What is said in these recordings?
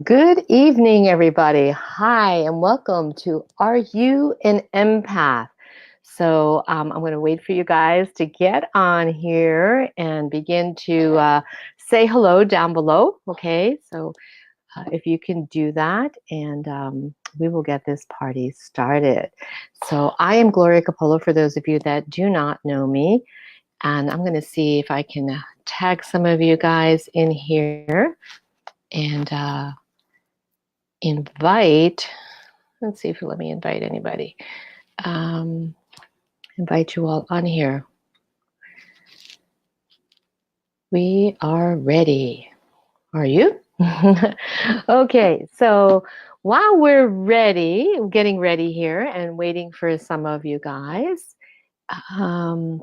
Good evening, everybody. Hi, and welcome to Are You an Empath? I'm going to wait for you guys to get on here and begin to say hello down below. Okay, if you can do that, and we will get this party started. So, I am Gloria Coppola for those of you that do not know me, and I'm going to see if I can tag some of you guys in here and invite. Let's see if you let me invite anybody. Um, invite you all on here. We are ready. Are you? Okay, so while we're ready, getting ready here and waiting for some of you guys, um,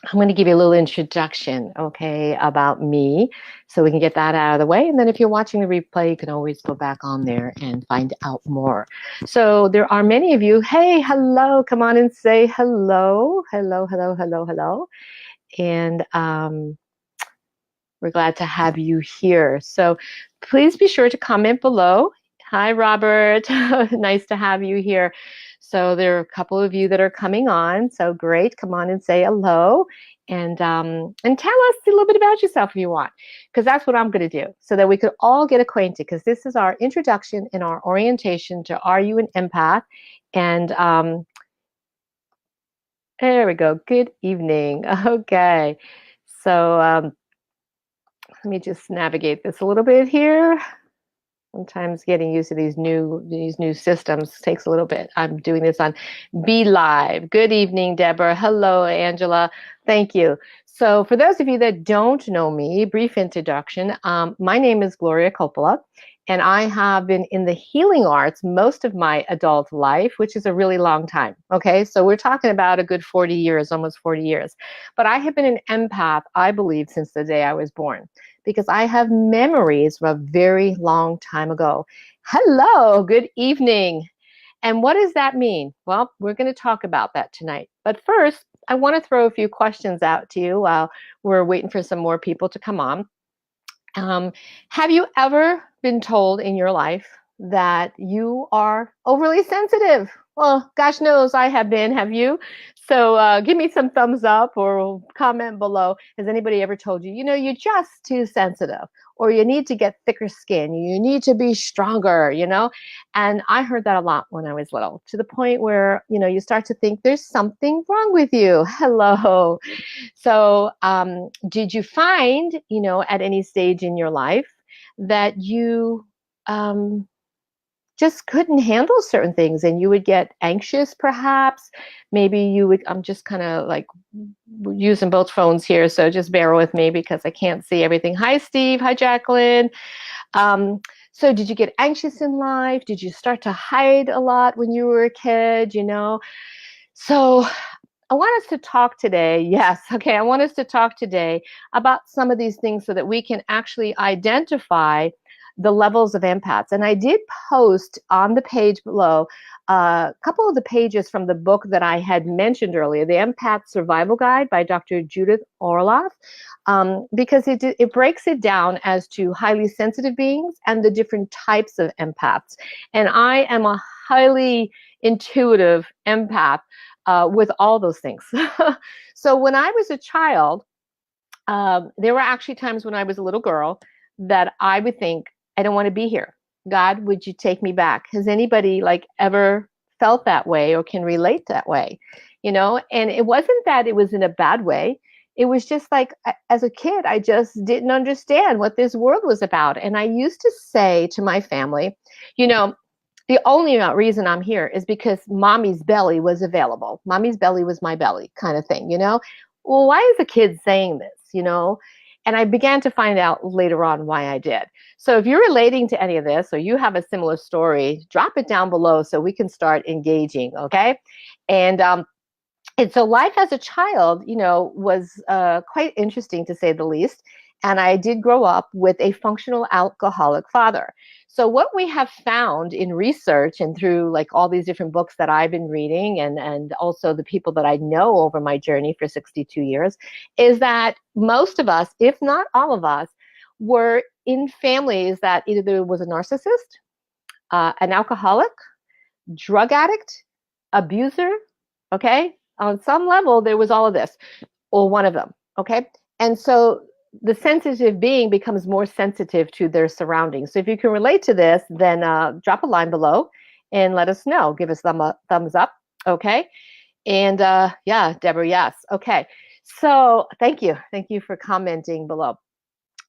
I'm going to give you a little introduction, okay, about me so we can get that out of the way. And then if you're watching the replay, you can always go back on there and find out more. So there are many of you. Hey, hello. Come on and say hello. Hello, hello, hello, hello. And we're glad to have you here. So please be sure to comment below. Hi, Robert. Nice to have you here. So there are a couple of you that are coming on. So great. Come on and say hello. And tell us a little bit about yourself if you want, because that's what I'm going to do so that we could all get acquainted, because this is our introduction and our orientation to Are You an Empath? And there we go. Good evening. Okay. So let me just navigate this a little bit here. Sometimes getting used to these new systems takes a little bit. I'm doing this on Be Live. Good evening, Deborah. Hello, Angela. Thank you. So for those of you that don't know me, brief introduction. My name is Gloria Coppola, and I have been in the healing arts most of my adult life, which is a really long time. Okay, so we're talking about a good 40 years, almost 40 years. But I have been an empath, I believe, since the day I was born, because I have memories from a very long time ago. Hello, good evening. And what does that mean? Well, we're going to talk about that tonight. But first, I want to throw a few questions out to you while we're waiting for some more people to come on. Have you ever been told in your life that you are overly sensitive? Well, gosh knows I have been. Have you? So give me some thumbs up or comment below. Has anybody ever told you, you're just too sensitive, or you need to get thicker skin, you need to be stronger, And I heard that a lot when I was little, to the point where, you start to think there's something wrong with you. Hello. So, did you find, at any stage in your life that you um, just couldn't handle certain things and you would get anxious, perhaps? Maybe you would, I'm just kind of like using both phones here, so just bear with me because I can't see everything. Hi, Steve. Hi, Jacqueline. Um, so, did you get anxious in life? Did you start to hide a lot when you were a kid, So, I want us to talk today. Yes. Okay. I want us to talk today about some of these things so that we can actually identify the levels of empaths. And I did post on the page below a couple of the pages from the book that I had mentioned earlier, The Empath Survival Guide by Dr. Judith Orloff, because it breaks it down as to highly sensitive beings and the different types of empaths. And I am a highly intuitive empath with all those things. So when I was a child, there were actually times when I was a little girl that I would think, I don't want to be here. God, would you take me back? Has anybody ever felt that way or can relate that way? And it wasn't that it was in a bad way. It was just like, as a kid, I just didn't understand what this world was about. And I used to say to my family, the only reason I'm here is because mommy's belly was available. Mommy's belly was my belly, kind of thing, Well, why is a kid saying this, And I began to find out later on why I did. So if you're relating to any of this or you have a similar story, drop it down below so we can start engaging, okay? And so life as a child, was quite interesting, to say the least. And I did grow up with a functional alcoholic father. So what we have found in research and through all these different books that I've been reading and also the people that I know over my journey for 62 years is that most of us, if not all of us, were in families that either there was a narcissist, an alcoholic, drug addict, abuser, okay? On some level, there was all of this, or one of them, okay? And so the sensitive being becomes more sensitive to their surroundings. So if you can relate to this, then drop a line below and let us know. Give us thumbs up, okay? And yeah, Deborah, yes. Okay. So thank you. Thank you for commenting below.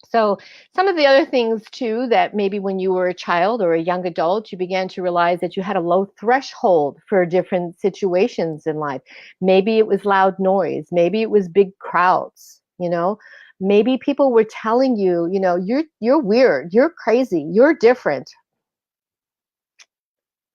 So some of the other things too, that maybe when you were a child or a young adult, you began to realize that you had a low threshold for different situations in life. Maybe it was loud noise. Maybe it was big crowds, you know. Maybe people were telling you, you know, you're weird, you're crazy, you're different.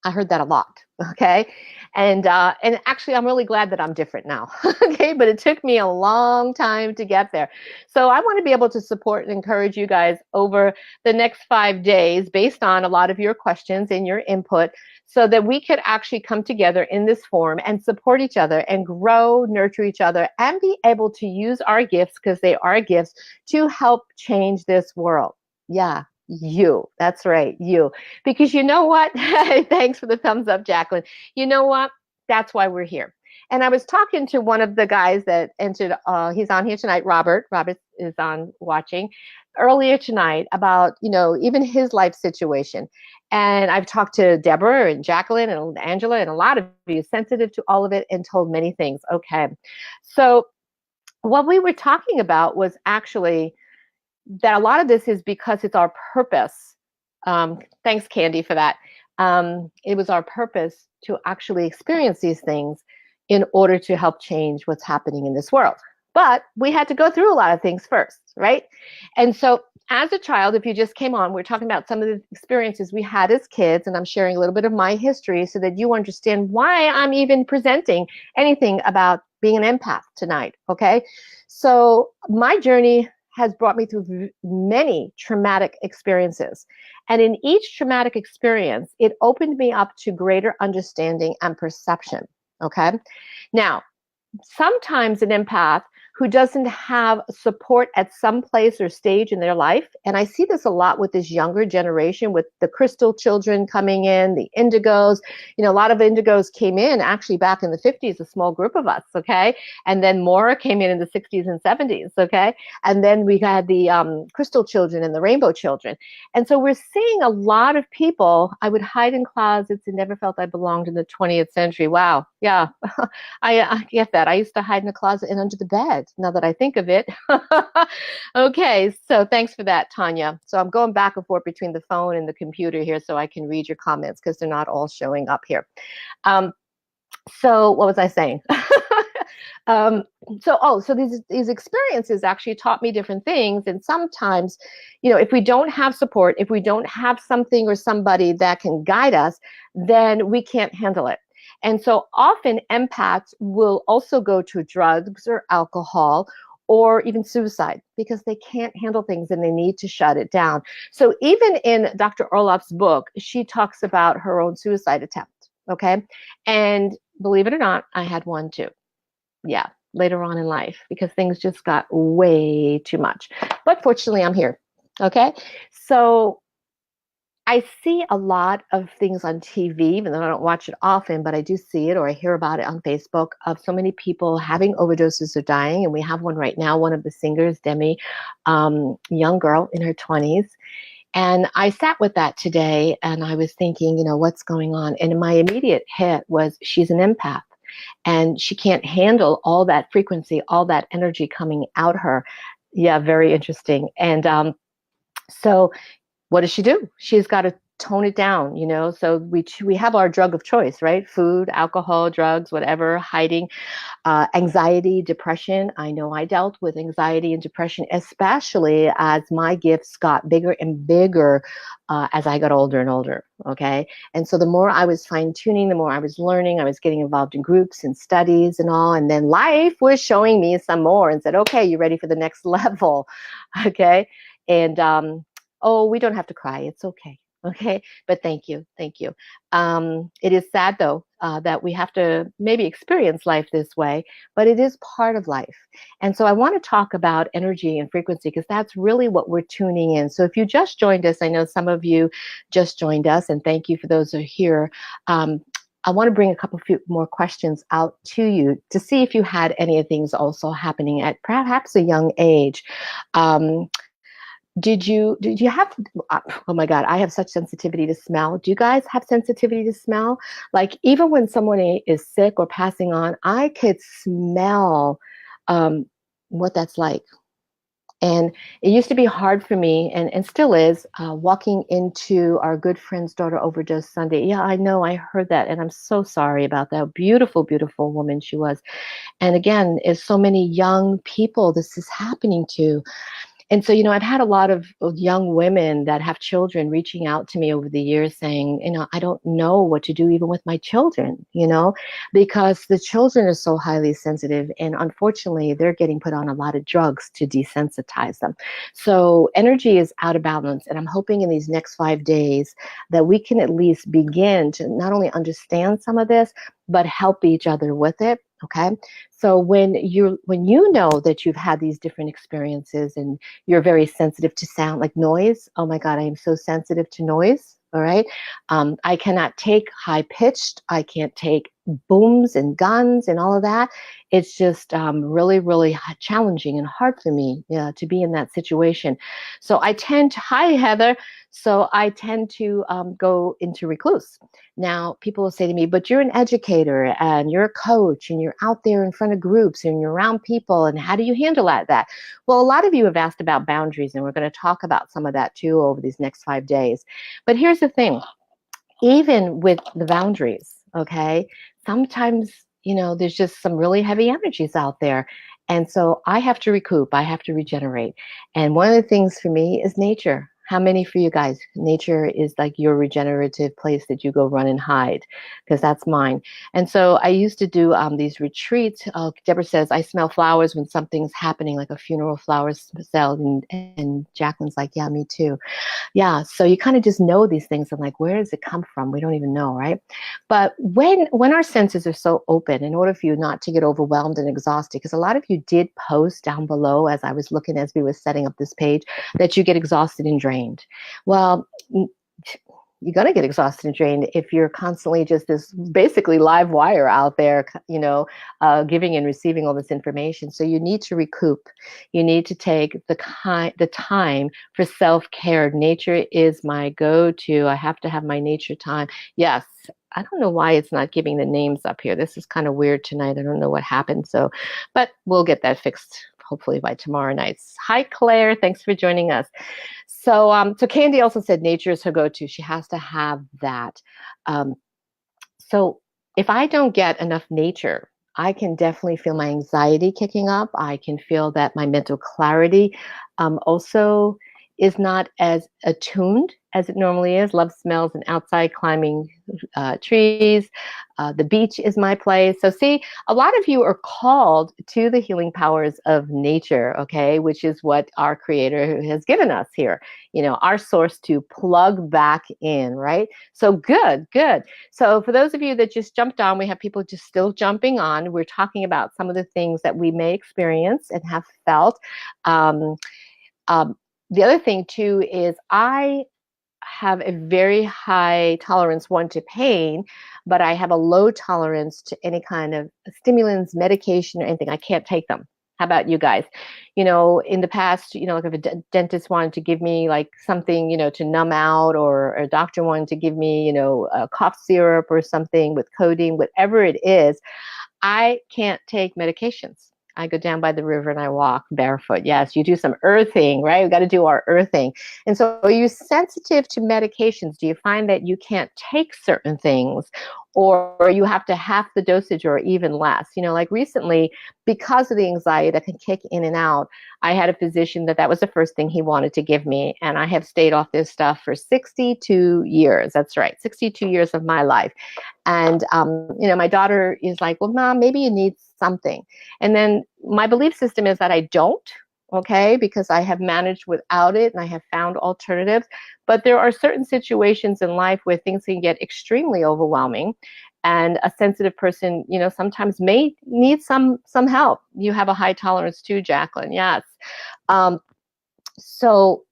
I heard that a lot. Okay. And actually I'm really glad that I'm different now. Okay. But it took me a long time to get there. So I want to be able to support and encourage you guys over the next 5 days based on a lot of your questions and your input so that we could actually come together in this form and support each other and grow, nurture each other, and be able to use our gifts, because they are gifts, to help change this world. Yeah. You. That's right. You. Because you know what? Thanks for the thumbs up, Jacqueline. You know what? That's why we're here. And I was talking to one of the guys that entered, he's on here tonight, Robert. Robert is on watching earlier tonight about, you know, even his life situation. And I've talked to Deborah and Jacqueline and Angela and a lot of you sensitive to all of it and told many things. Okay. So what we were talking about was actually that a lot of this is because it's our purpose. Thanks, Candy, for that. It was our purpose to actually experience these things in order to help change what's happening in this world. But we had to go through a lot of things first, right? And so as a child, if you just came on, we're talking about some of the experiences we had as kids, and I'm sharing a little bit of my history so that you understand why I'm even presenting anything about being an empath tonight, okay? So my journey has brought me through many traumatic experiences. And in each traumatic experience, it opened me up to greater understanding and perception. Okay. Now, sometimes an empath who doesn't have support at some place or stage in their life, and I see this a lot with this younger generation, with the crystal children coming in, the indigos. You know, a lot of indigos came in actually back in the 50s, a small group of us, okay? And then more came in the 60s and 70s, okay? And then we had the crystal children and the rainbow children. And so we're seeing a lot of people. I would hide in closets and never felt I belonged in the 20th century. Wow. Yeah. I get that. I used to hide in a closet and under the bed, now that I think of it. Okay, so thanks for that, Tanya. So I'm going back and forth between the phone and the computer here so I can read your comments because they're not all showing up here. So what was I saying? So these experiences actually taught me different things. And sometimes, you know, if we don't have support, if we don't have something or somebody that can guide us, then we can't handle it. And so often empaths will also go to drugs or alcohol or even suicide because they can't handle things and they need to shut it down. So even in Dr. Orloff's book, she talks about her own suicide attempt. Okay. And believe it or not, I had one too. Yeah, later on in life because things just got way too much. But fortunately, I'm here. Okay. So I see a lot of things on TV, even though I don't watch it often, but I do see it or I hear about it on Facebook of so many people having overdoses or dying. And we have one right now, one of the singers, Demi, young girl in her 20s. And I sat with that today and I was thinking, you know, what's going on? And my immediate hit was she's an empath and she can't handle all that frequency, all that energy coming out her. Yeah, very interesting. And so what does she do? She's got to tone it down, you know? So we have our drug of choice, right? Food, alcohol, drugs, whatever, hiding, anxiety, depression. I know I dealt with anxiety and depression, especially as my gifts got bigger and bigger as I got older and older, okay? And so the more I was fine-tuning, the more I was learning, I was getting involved in groups and studies and all, and then life was showing me some more and said, okay, you ready for the next level, okay? And oh, we don't have to cry. It's okay. Okay, but thank you. It is sad though that we have to maybe experience life this way, but it is part of life. And so I want to talk about energy and frequency because that's really what we're tuning in. So if you just joined us, I know some of you just joined us, and thank you for those who are here. I want to bring a couple few more questions out to you to see if you had any of things also happening at perhaps a young age. Um, did you have, oh my God, I have such sensitivity to smell. Do you guys have sensitivity to smell? Like even when someone is sick or passing on, I could smell um, what that's like. And it used to be hard for me, and still is, walking into our good friend's daughter overdose Sunday. Yeah, I know, I heard that, and I'm so sorry about that. Beautiful, beautiful woman she was. And again, is so many young people this is happening to. And so, I've had a lot of young women that have children reaching out to me over the years saying, I don't know what to do even with my children, because the children are so highly sensitive. And unfortunately, they're getting put on a lot of drugs to desensitize them. So energy is out of balance. And I'm hoping in these next 5 days that we can at least begin to not only understand some of this, but help each other with it. Okay. So when you know that you've had these different experiences and you're very sensitive to sound, like noise. Oh my God, I am so sensitive to noise. All right. I cannot take high pitched. I can't take booms and guns and all of that. It's just really, really challenging and hard for me to be in that situation. So I tend to, hi, Heather. So I tend to go into recluse. Now, people will say to me, but you're an educator and you're a coach and you're out there in front of groups and you're around people. And how do you handle that? Well, a lot of you have asked about boundaries, and we're going to talk about some of that too over these next 5 days. But here's the thing, even with the boundaries, okay, sometimes, there's just some really heavy energies out there. And so I have to recoup, I have to regenerate. And one of the things for me is nature. How many for you guys? Nature is like your regenerative place that you go run and hide, because that's mine. And so I used to do these retreats. Deborah says, I smell flowers when something's happening, like a funeral flowers smell. And Jacqueline's like, yeah, me too. Yeah, so you kind of just know these things. I'm like, where does it come from? We don't even know, right? But when our senses are so open, in order for you not to get overwhelmed and exhausted, because a lot of you did post down below as I was looking, as we were setting up this page, that you get exhausted and drained. Well, you're going to get exhausted and drained if you're constantly just this basically live wire out there, giving and receiving all this information. So you need to recoup. You need to take the time for self-care. Nature is my go-to. I have to have my nature time. Yes. I don't know why it's not giving the names up here. This is kind of weird tonight. I don't know what happened. So, but we'll get that fixed hopefully by tomorrow night. Hi, Claire. Thanks for joining us. So Candy also said nature is her go-to. She has to have that. Um, so if I don't get enough nature, I can definitely feel my anxiety kicking up. I can feel that my mental clarity also is not as attuned as it normally is. Love smells and outside climbing trees. The beach is my place. So see, a lot of you are called to the healing powers of nature, okay, which is what our creator has given us here, our source to plug back in, right? So good, good. So for those of you that just jumped on, we have people just still jumping on. We're talking about some of the things that we may experience and have felt. Um, um, the other thing too is I have a very high tolerance, one, to pain, but I have a low tolerance to any kind of stimulants, medication, or anything. I can't take them. How about you guys? In the past, like if a dentist wanted to give me like something, to numb out, or a doctor wanted to give me, a cough syrup or something with codeine, whatever it is, I can't take medications. I go down by the river and I walk barefoot. Yes, you do some earthing, right? We got to do our earthing. And so are you sensitive to medications? Do you find that you can't take certain things, or you have to half the dosage or even less? Like recently, because of the anxiety that can kick in and out, I had a physician that was the first thing he wanted to give me. And I have stayed off this stuff for 62 years. That's right, 62 years of my life. And, my daughter is like, well, Mom, maybe you need something. And then my belief system is that I don't, okay, because I have managed without it and I have found alternatives. But there are certain situations in life where things can get extremely overwhelming. And a sensitive person, sometimes may need some help. You have a high tolerance too, Jacqueline. Yes. So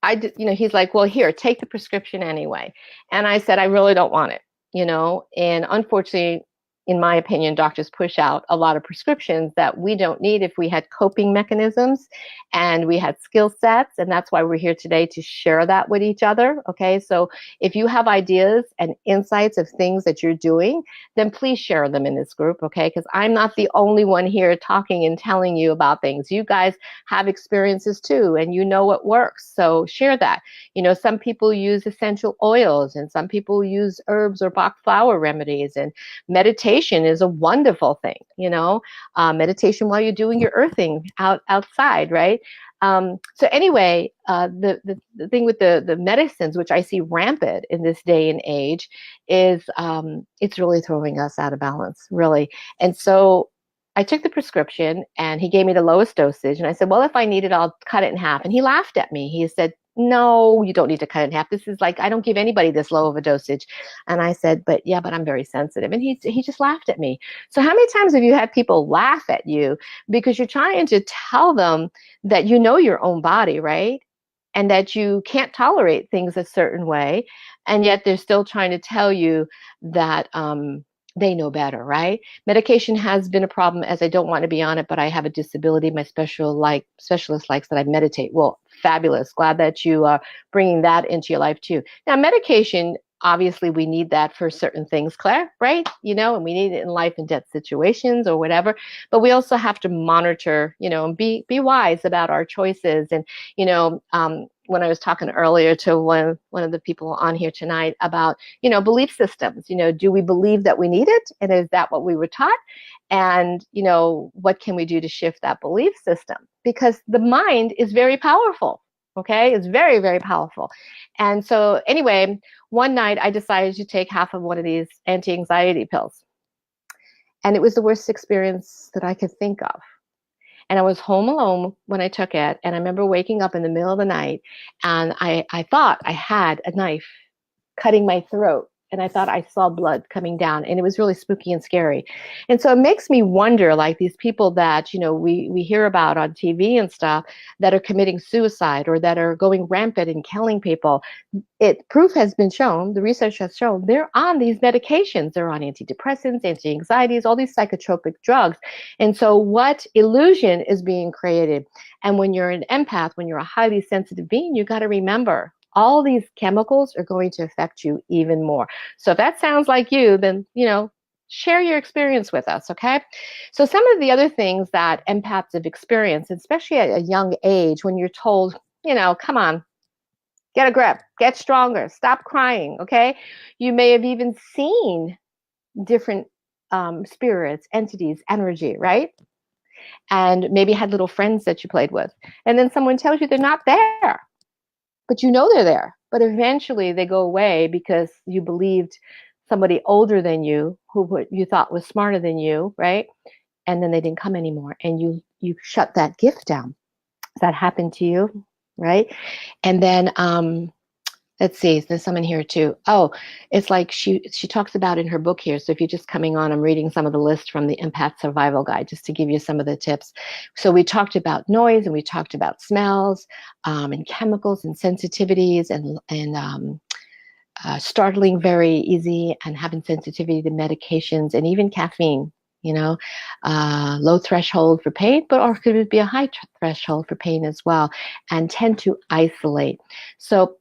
I did, he's like, well, here, take the prescription anyway. And I said, I really don't want it, and unfortunately, in my opinion, doctors push out a lot of prescriptions that we don't need if we had coping mechanisms and we had skill sets. And that's why we're here today, to share that with each other. Okay. So if you have ideas and insights of things that you're doing, then please share them in this group. Okay. Because I'm not the only one here talking and telling you about things. You guys have experiences too, and you know what works. So share that. Some people use essential oils, and some people use herbs or Bach flower remedies, and meditation is a wonderful thing, meditation while you're doing your earthing outside, right? So anyway, the thing with the medicines, which I see rampant in this day and age, is it's really throwing us out of balance, really. And so I took the prescription and he gave me the lowest dosage. And I said, well, if I need it, I'll cut it in half. And he laughed at me. He said, no, you don't need to cut it in half. This is like, I don't give anybody this low of a dosage. And I said, but I'm very sensitive. And he just laughed at me. So how many times have you had people laugh at you because you're trying to tell them that you know your own body, right? And that you can't tolerate things a certain way. And yet they're still trying to tell you that they know better, right? Medication has been a problem, as I don't want to be on it, but I have a disability. My specialist likes that I meditate. Well, fabulous. Glad that you are bringing that into your life too. Now, medication, obviously we need that for certain things, Claire, right? And we need it in life and death situations or whatever. But we also have to monitor, and be wise about our choices. And, when I was talking earlier to one of the people on here tonight about, belief systems, do we believe that we need it? And is that what we were taught? And, what can we do to shift that belief system? Because the mind is very powerful. Okay. It's very, very powerful. And so anyway, one night I decided to take half of one of these anti-anxiety pills. And it was the worst experience that I could think of. And I was home alone when I took it. And I remember waking up in the middle of the night and I thought I had a knife cutting my throat. And I thought I saw blood coming down, and it was really spooky and scary. And so it makes me wonder, like these people that, we hear about on TV and stuff that are committing suicide or that are going rampant and killing people. Proof has been shown, the research has shown, they're on these medications. They're on antidepressants, anti-anxieties, all these psychotropic drugs. And so what illusion is being created? And when you're an empath, when you're a highly sensitive being, you got to remember, all these chemicals are going to affect you even more. So if that sounds like you, then, share your experience with us, okay? So some of the other things that empaths have experienced, especially at a young age, when you're told, come on, get a grip, get stronger, stop crying, okay? You may have even seen different spirits, entities, energy, right? And maybe had little friends that you played with. And then someone tells you they're not there, but they're there. But eventually they go away because you believed somebody older than you, who you thought was smarter than you, right? And then they didn't come anymore, and you shut that gift down. Does that happen to you, right? And then let's see, there's someone here too. Oh, it's like she talks about in her book here. So if you're just coming on, I'm reading some of the list from the Empath Survival Guide, just to give you some of the tips. So we talked about noise, and we talked about smells, and chemicals and sensitivities, and startling very easy, and having sensitivity to medications and even caffeine. Low threshold for pain, or could it be a high threshold for pain as well, and tend to isolate. So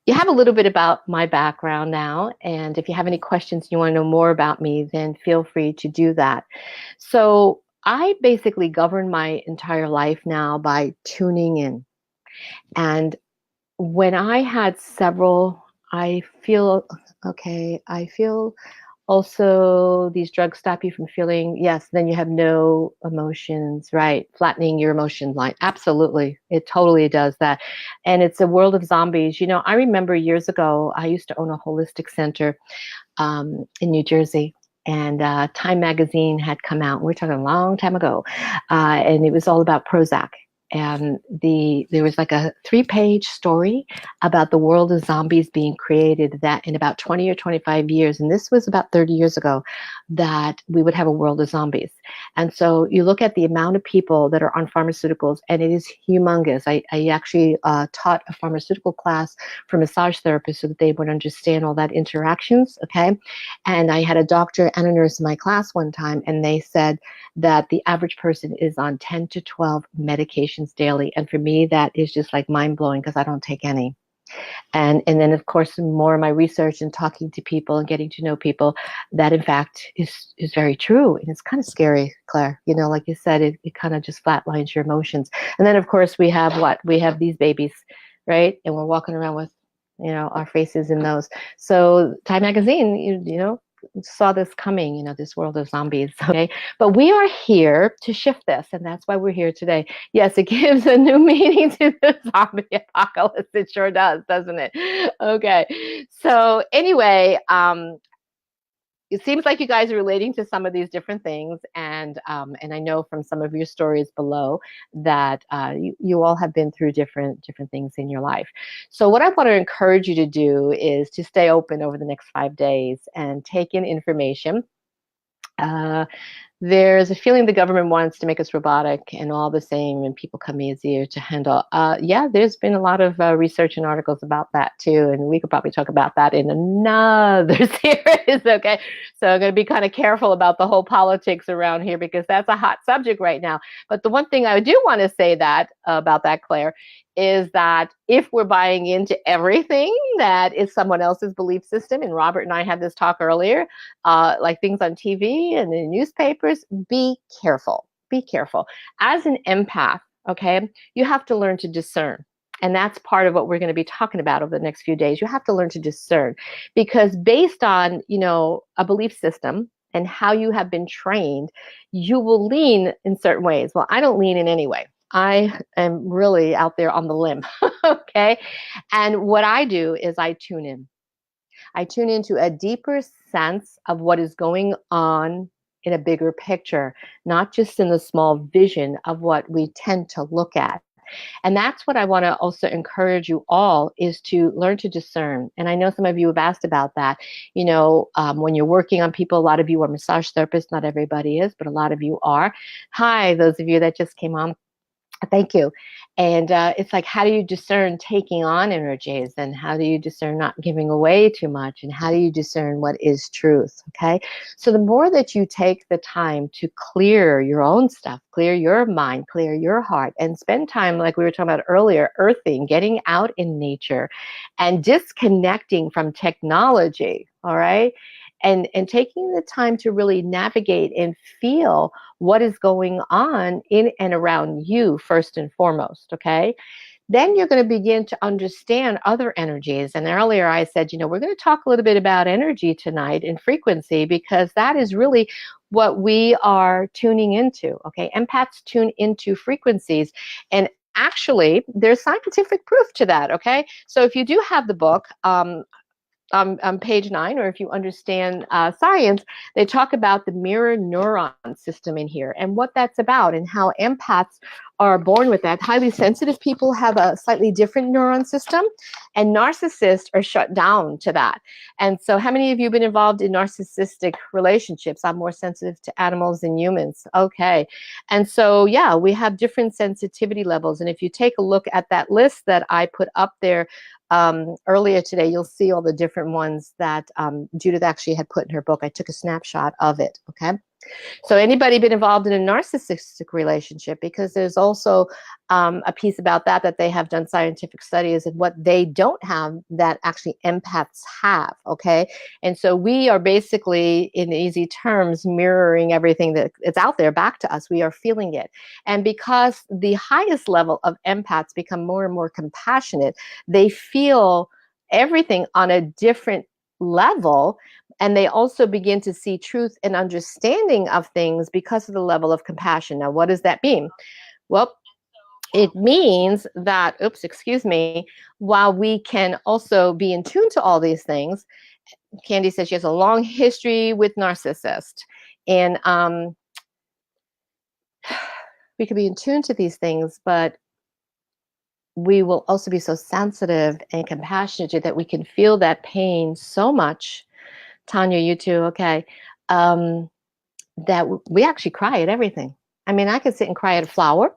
you have a little bit about my background now, and if you have any questions, you want to know more about me, then feel free to do that. So I basically govern my entire life now by tuning in. And when I had several, I feel also these drugs stop you from feeling, yes, then you have no emotions, right? Flattening your emotion line. Absolutely. It totally does that. And it's a world of zombies. I remember years ago, I used to own a holistic center in New Jersey. and Time magazine had come out. We're talking a long time ago, and it was all about Prozac. And there was like a 3-page story about the world of zombies being created, that in about 20 or 25 years, and this was about 30 years ago, that we would have a world of zombies. And so you look at the amount of people that are on pharmaceuticals, and it is humongous. I actually taught a pharmaceutical class for massage therapists so that they would understand all that interactions, okay? And I had a doctor and a nurse in my class one time, and they said that the average person is on 10 to 12 medications daily. And for me, that is just like mind blowing because I don't take any. And then of course more of my research and talking to people and getting to know people, that in fact is very true. And it's kind of scary, Claire. You know, like you said, it kind of just flatlines your emotions. And then of course we have what? We have these babies, right? And we're walking around with, you know, our faces in those. So Time magazine, you know, saw this coming, you know, this world of zombies. Okay. But we are here to shift this, and that's why we're here today. Yes, it gives a new meaning to the zombie apocalypse. It sure does, doesn't it? Okay. So anyway, it seems like you guys are relating to some of these different things, and I know from some of your stories below that you all have been through different things in your life. So what I want to encourage you to do is to stay open over the next 5 days and take in information. There's a feeling the government wants to make us robotic and all the same, and people come easier to handle. Yeah, there's been a lot of research and articles about that too, and we could probably talk about that in another series, okay? So I'm going to be kind of careful about the whole politics around here because that's a hot subject right now. But the one thing I do want to say that about that, Claire, is that if we're buying into everything that is someone else's belief system, and Robert and I had this talk earlier, like things on TV and in newspapers, be careful. Be careful. As an empath, okay, you have to learn to discern. And that's part of what we're going to be talking about over the next few days. You have to learn to discern, because based on, you know, a belief system and how you have been trained, you will lean in certain ways. Well, I don't lean in any way. I am really out there on the limb, okay? And what I do is I tune in. I tune into a deeper sense of what is going on in a bigger picture, not just in the small vision of what we tend to look at. And that's what I want to also encourage you all, is to learn to discern. And I know some of you have asked about that. You know, when you're working on people, a lot of you are massage therapists. Not everybody is, but a lot of you are. Hi, those of you that just came on. Thank you. And it's like, how do you discern taking on energies, and how do you discern not giving away too much, and how do you discern what is truth? Okay. So the more that you take the time to clear your own stuff, clear your mind, clear your heart, and spend time, like we were talking about earlier, earthing, getting out in nature and disconnecting from technology. All right. And taking the time to really navigate and feel what is going on in and around you first and foremost, okay? Then you're going to begin to understand other energies. And earlier I said, you know, we're going to talk a little bit about energy tonight and frequency, because that is really what we are tuning into, okay? Empaths tune into frequencies. And actually, there's scientific proof to that, okay? So if you do have the book, on page 9, or if you understand science, they talk about the mirror neuron system in here and what that's about, and how empaths are born with that. Highly sensitive people have a slightly different neuron system, and narcissists are shut down to that. And so how many of you have been involved in narcissistic relationships? I'm more sensitive to animals than humans. Okay. And so, yeah, we have different sensitivity levels. And if you take a look at that list that I put up there earlier today, you'll see all the different ones that Judith actually had put in her book. I took a snapshot of it, okay? So anybody been involved in a narcissistic relationship? Because there's also a piece about that they have done scientific studies and what they don't have that actually empaths have, okay? And so we are basically, in easy terms, mirroring everything that is out there back to us. We are feeling it. And because the highest level of empaths become more and more compassionate, they feel everything on a different level, and they also begin to see truth and understanding of things because of the level of compassion. Now, what does that mean? Well, it means that, while we can also be in tune to all these things, Candy says she has a long history with narcissists. And we could be in tune to these things, but we will also be so sensitive and compassionate that we can feel that pain so much. Tanya, you too, okay. That we actually cry at everything. I mean, I could sit and cry at a flower.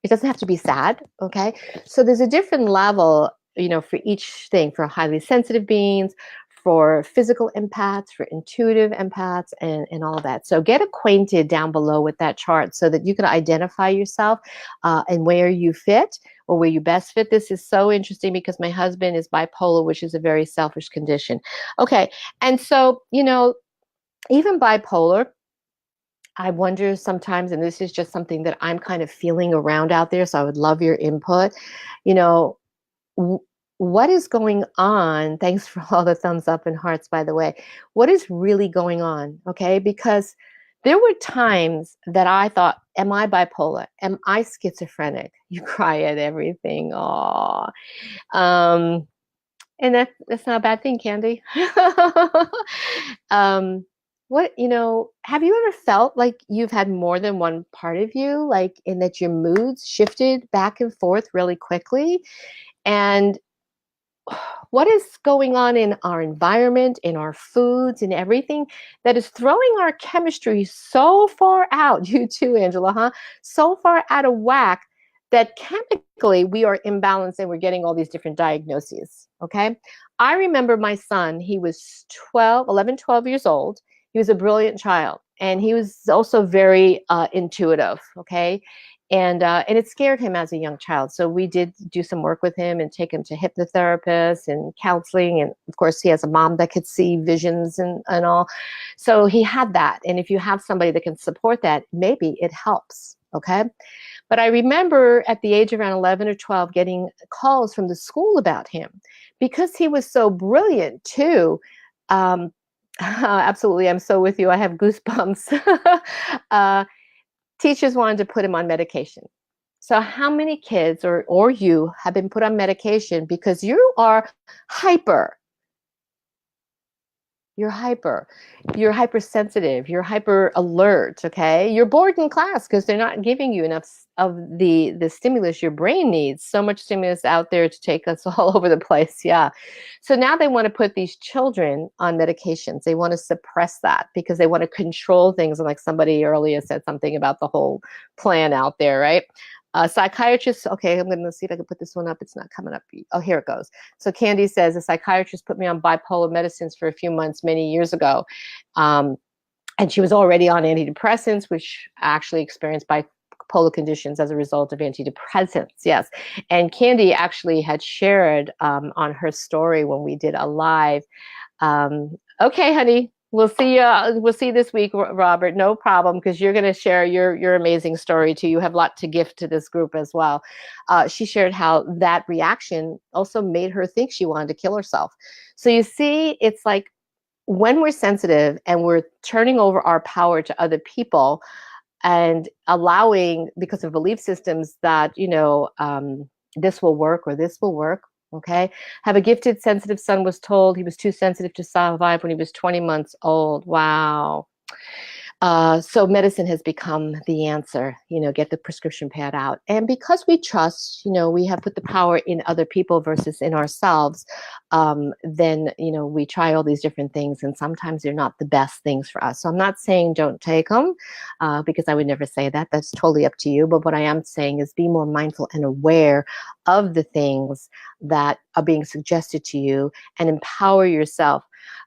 It doesn't have to be sad, okay? So there's a different level, for each thing, for highly sensitive beings, for physical empaths, for intuitive empaths, and all of that. So get acquainted down below with that chart so that you can identify yourself and where you fit or where you best fit. This is so interesting because my husband is bipolar, which is a very selfish condition. Okay, and so, even bipolar, I wonder sometimes, and this is just something that I'm kind of feeling around out there, so I would love your input. You know, w- what is going on? Thanks for all the thumbs up and hearts, by the way. What is really going on? Okay, because there were times that I thought, am I bipolar? Am I schizophrenic? You cry at everything. Oh, and that's not a bad thing, Candy. um, have you ever felt like you've had more than one part of you, like in that your moods shifted back and forth really quickly? And what is going on in our environment, in our foods, in everything that is throwing our chemistry so far out, you too, Angela, huh? So far out of whack that chemically we are imbalanced and we're getting all these different diagnoses, okay? I remember my son, he was 12 years old. He was a brilliant child and he was also very intuitive, okay? And it scared him as a young child. So we did do some work with him and take him to hypnotherapists and counseling. And of course, he has a mom that could see visions and all. So he had that. And if you have somebody that can support that, maybe it helps. Okay. But I remember at the age of around 11 or 12 getting calls from the school about him because he was so brilliant too. Absolutely. I'm so with you. I have goosebumps. Teachers wanted to put him on medication. So how many kids or you have been put on medication because you are hyper? You're hypersensitive, you're hyper alert, okay? You're bored in class because they're not giving you enough of the stimulus your brain needs. So much stimulus out there to take us all over the place. Yeah. So now they want to put these children on medications. They want to suppress that because they want to control things. And like somebody earlier said something about the whole plan out there, right? Psychiatrists, okay, I'm going to see if I can put this one up. It's not coming up. Oh, here it goes. So Candy says, a psychiatrist put me on bipolar medicines for a few months many years ago. And she was already on antidepressants, which actually experienced bipolar conditions as a result of antidepressants. Yes. And Candy actually had shared on her story when we did a live. Okay, honey, we'll see you. We'll see you this week, Robert. No problem, because you're going to share your amazing story too. You have a lot to gift to this group as well. She shared how that reaction also made her think she wanted to kill herself. So you see, it's like when we're sensitive and we're turning over our power to other people and allowing, because of belief systems, that this will work or this will work. Okay. Have a gifted, sensitive son was told he was too sensitive to survive when he was 20 months old. Wow. So medicine has become the answer, get the prescription pad out. And because we trust, we have put the power in other people versus in ourselves, then, we try all these different things and sometimes they're not the best things for us. So I'm not saying don't take them because I would never say that. That's totally up to you. But what I am saying is be more mindful and aware of the things that are being suggested to you and empower yourself.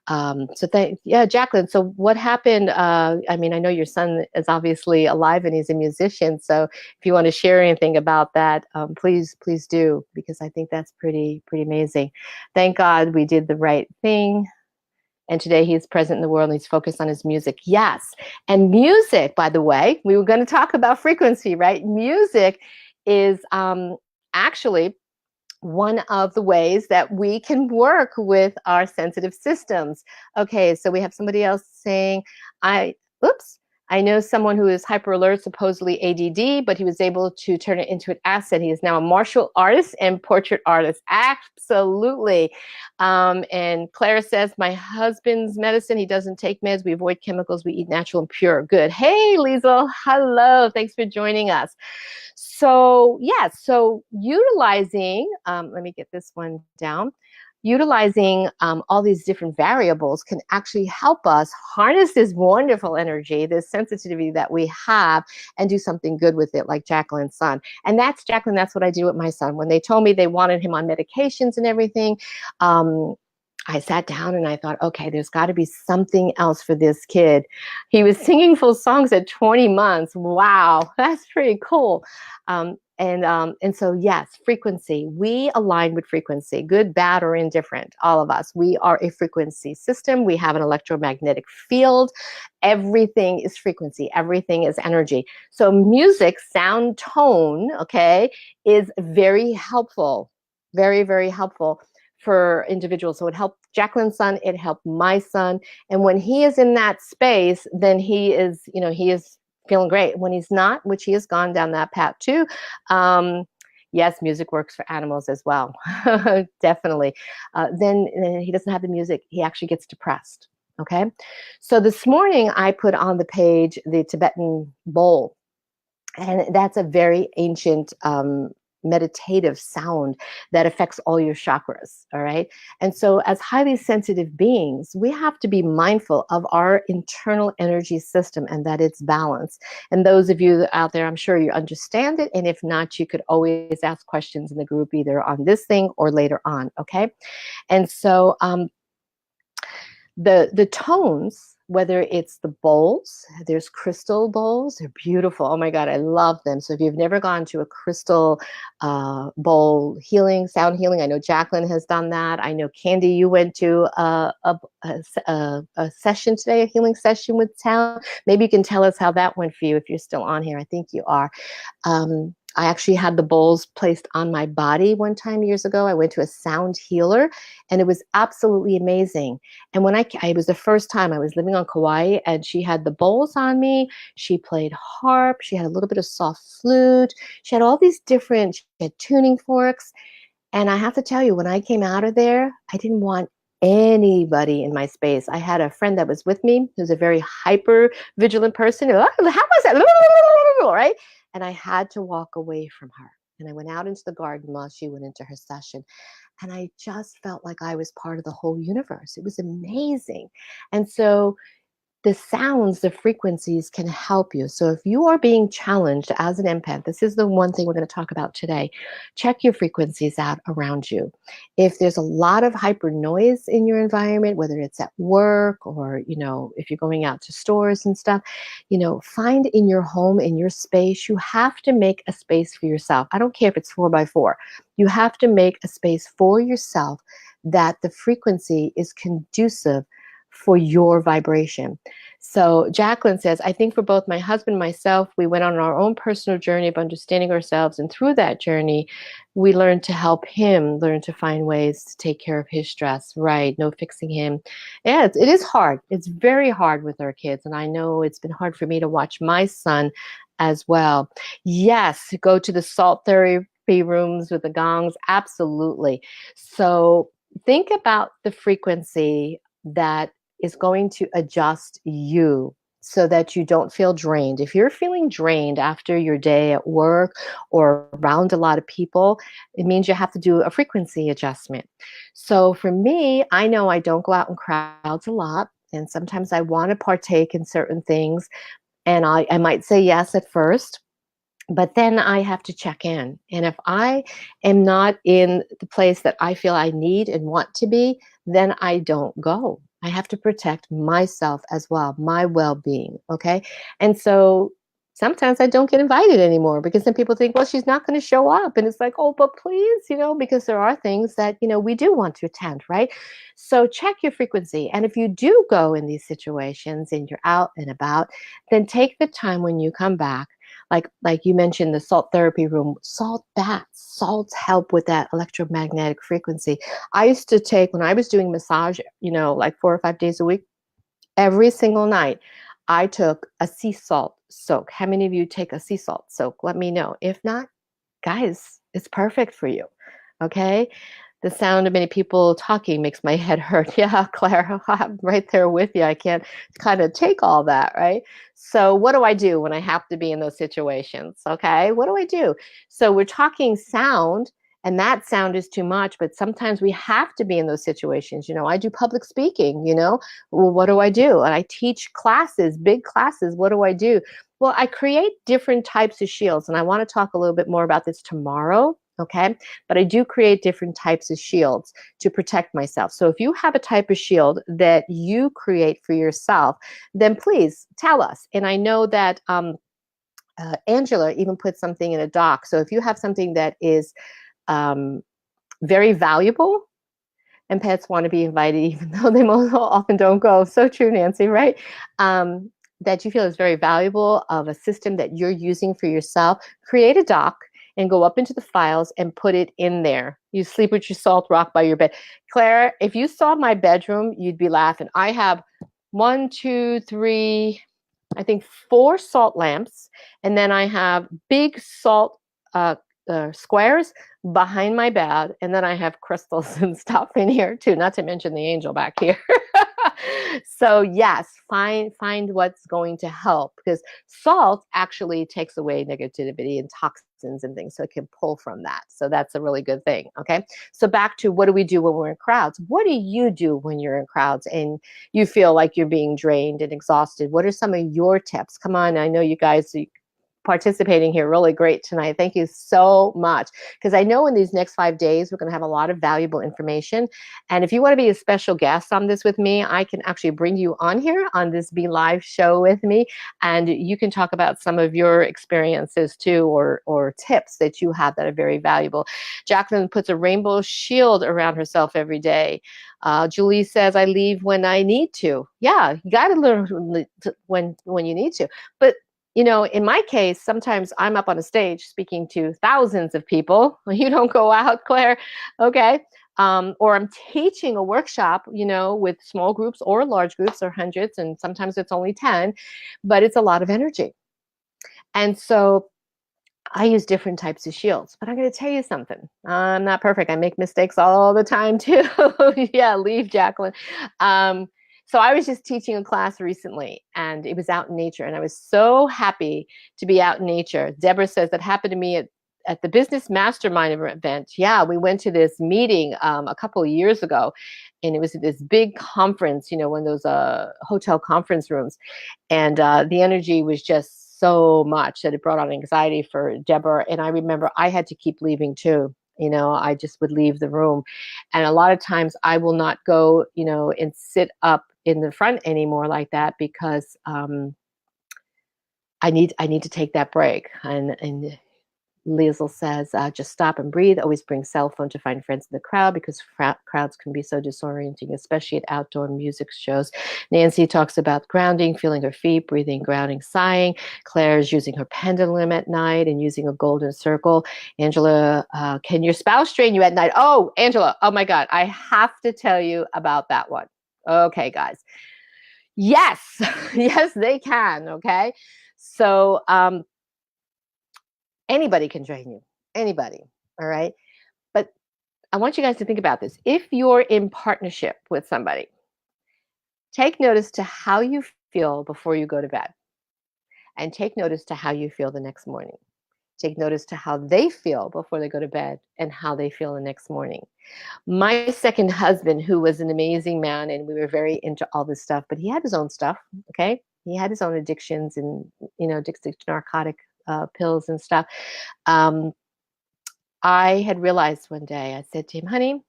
Jacqueline. So what happened? I mean, I know your son is obviously alive and he's a musician. So if you want to share anything about that, please do, because I think that's pretty amazing. Thank God we did the right thing. And today he's present in the world and he's focused on his music. Yes. And music, by the way, we were going to talk about frequency, right? Music is actually one of the ways that we can work with our sensitive systems. Okay, so we have somebody else saying, oops, I know someone who is hyper alert, supposedly ADD, but he was able to turn it into an asset. He is now a martial artist and portrait artist. Absolutely. And Claire says, my husband's medicine, he doesn't take meds. We avoid chemicals. We eat natural and pure. Good. Hey, Liesel. Hello. Thanks for joining us. So, yeah, so utilizing, let me get this one down. Utilizing all these different variables can actually help us harness this wonderful energy, this sensitivity that we have, and do something good with it, like Jacqueline's son. And that's Jacqueline, that's what I do with my son. When they told me they wanted him on medications and everything, I sat down and I thought, okay, there's got to be something else for this kid. He was singing full songs at 20 months. Wow, that's pretty cool. And so, yes, frequency. We align with frequency, good, bad, or indifferent. All of us. We are a frequency system. We have an electromagnetic field. Everything is frequency. Everything is energy. So music, sound, tone, okay, is very helpful. Very, very helpful for individuals. So it helped Jacqueline's son, it helped my son. And when he is in that space, then he is feeling great. When he's not, which he has gone down that path too, yes, music works for animals as well. Definitely. Then he doesn't have the music, he actually gets depressed. Okay. So this morning I put on the page the Tibetan bowl. And that's a very ancient meditative sound that affects all your chakras. All right. And so, as highly sensitive beings, we have to be mindful of our internal energy system and that it's balanced. And those of you out there, I'm sure you understand it. And if not, you could always ask questions in the group, either on this thing or later on. Okay. And so, the tones, whether it's the bowls, there's crystal bowls, they're beautiful. Oh my God, I love them. So if you've never gone to a crystal bowl healing, sound healing, I know Jacqueline has done that. I know Candy, you went to a session today, a healing session with sound. Maybe you can tell us how that went for you if you're still on here. I think you are. I actually had the bowls placed on my body one time years ago. I went to a sound healer and it was absolutely amazing. And when it was the first time I was living on Kauai and she had the bowls on me. She played harp. She had a little bit of soft flute. She had all these different, she had tuning forks. And I have to tell you, when I came out of there, I didn't want anybody in my space. I had a friend that was with me who's a very hyper vigilant person. How was that? Right? And I had to walk away from her. And I went out into the garden while she went into her session. And I just felt like I was part of the whole universe. It was amazing. And so the sounds, the frequencies can help you. So if you are being challenged as an empath, this is the one thing we're going to talk about today. Check your frequencies out around you. If there's a lot of hyper noise in your environment, whether it's at work or, if you're going out to stores and stuff, find in your home, in your space, you have to make a space for yourself. I don't care if it's 4x4. You have to make a space for yourself that the frequency is conducive for your vibration. So Jacqueline says, I think for both my husband and myself, we went on our own personal journey of understanding ourselves. And through that journey, we learned to help him learn to find ways to take care of his stress. Right. No fixing him. Yeah, it is hard. It's very hard with our kids. And I know it's been hard for me to watch my son as well. Yes. Go to the salt therapy rooms with the gongs. Absolutely. So think about the frequency that is going to adjust you so that you don't feel drained. If you're feeling drained after your day at work or around a lot of people, it means you have to do a frequency adjustment. So for me, I know I don't go out in crowds a lot. And sometimes I want to partake in certain things. And I might say yes at first. But then I have to check in. And if I am not in the place that I feel I need and want to be, then I don't go. I have to protect myself as well, my well-being. Okay. And so sometimes I don't get invited anymore because then people think, well, she's not going to show up. And it's like, oh, but please, because there are things that, we do want to attend, right? So check your frequency. And if you do go in these situations and you're out and about, then take the time when you come back. Like you mentioned, the salt therapy room, salt baths, salts help with that electromagnetic frequency. I used to take, when I was doing massage, like 4 or 5 days a week, every single night, I took a sea salt soak. How many of you take a sea salt soak? Let me know. If not, guys, it's perfect for you. Okay. The sound of many people talking makes my head hurt. Yeah, Claire, I'm right there with you. I can't kind of take all that, right? So, what do I do when I have to be in those situations? Okay, what do I do? So, we're talking sound, and that sound is too much, but sometimes we have to be in those situations. I do public speaking, Well, what do I do? And I teach classes, big classes. What do I do? Well, I create different types of shields, and I want to talk a little bit more about this tomorrow. Okay. But I do create different types of shields to protect myself. So if you have a type of shield that you create for yourself, then please tell us. And I know that Angela even put something in a doc. So if you have something that is um, very valuable, and pets want to be invited, even though they most often don't go. So true, Nancy, right? That you feel is very valuable of a system that you're using for yourself, create a doc and go up into the files and put it in there. You sleep with your salt rock by your bed. Claire, if you saw my bedroom, you'd be laughing. I have 1, 2, 3, I think 4 salt lamps, and then I have big salt squares behind my bed, and then I have crystals and stuff in here too, not to mention the angel back here. So yes, find what's going to help, because salt actually takes away negativity and toxins and things, so it can pull from that. So that's a really good thing. Okay, so back to what do we do when we're in crowds? What do you do when you're in crowds and you feel like you're being drained and exhausted? What are some of your tips? Come on, I know you guys participating here really great tonight. Thank you so much, because I know in these next 5 days we're going to have a lot of valuable information. And if you want to be a special guest on this with me, I can actually bring you on here on this Be Live show with me, and you can talk about some of your experiences too, or tips that you have that are very valuable. Jacqueline puts a rainbow shield around herself every day. Julie says, I leave when I need to. Yeah, you got to learn when you need to. But in my case, sometimes I'm up on a stage speaking to thousands of people. You don't go out, Claire. Okay. Or I'm teaching a workshop, with small groups or large groups or hundreds, and sometimes it's only 10, but it's a lot of energy. And so I use different types of shields, but I'm going to tell you something. I'm not perfect. I make mistakes all the time too. Yeah, leave, Jacqueline. So I was just teaching a class recently, and it was out in nature, and I was so happy to be out in nature. Deborah says that happened to me at the Business Mastermind event. Yeah, we went to this meeting a couple of years ago, and it was this big conference, one of those hotel conference rooms, and the energy was just so much that it brought on anxiety for Deborah. And I remember I had to keep leaving too. I just would leave the room. And a lot of times I will not go, and sit up in the front anymore like that, because I need to take that break. And Liesl says, just stop and breathe. Always bring cell phone to find friends in the crowd, because crowds can be so disorienting, especially at outdoor music shows. Nancy talks about grounding, feeling her feet, breathing, grounding, sighing. Claire's using her pendulum at night and using a golden circle. Angela, can your spouse drain you at night? Oh, Angela, oh my God, I have to tell you about that one. Okay, guys. Yes, yes, they can. Okay. So, anybody can drain you. Anybody. All right. But I want you guys to think about this. If you're in partnership with somebody, take notice to how you feel before you go to bed, and take notice to how you feel the next morning. Take notice to how they feel before they go to bed and how they feel the next morning. My second husband, who was an amazing man, and we were very into all this stuff, but he had his own stuff. Okay. He had his own addictions and, addicted to narcotic pills and stuff. I had realized one day, I said to him, honey,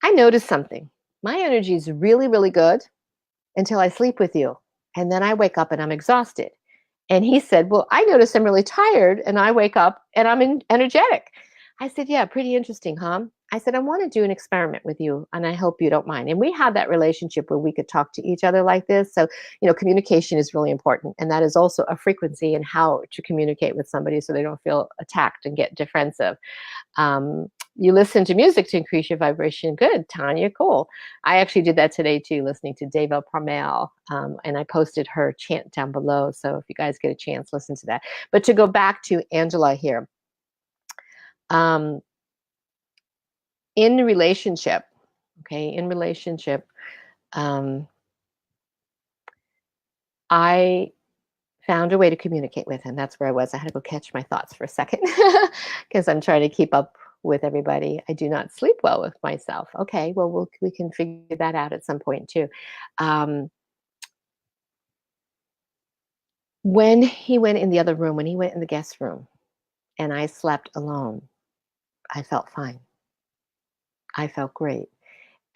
I noticed something. My energy is really, really good until I sleep with you. And then I wake up and I'm exhausted. And he said, well, I notice I'm really tired and I wake up and I'm energetic. I said, yeah, pretty interesting, huh? I said, I want to do an experiment with you and I hope you don't mind. And we had that relationship where we could talk to each other like this. So, communication is really important. And that is also a frequency in how to communicate with somebody so they don't feel attacked and get defensive. You listen to music to increase your vibration. Good, Tanya, cool. I actually did that today too, listening to Deva Parmel, and I posted her chant down below. So if you guys get a chance, listen to that. But to go back to Angela here, in relationship, okay, in relationship, I found a way to communicate with him. That's where I was. I had to go catch my thoughts for a second because I'm trying to keep up with everybody. I do not sleep well with myself. Okay, well, we can figure that out at some point too. When he went in the other room, when he went in the guest room and I slept alone, I felt fine. I felt great.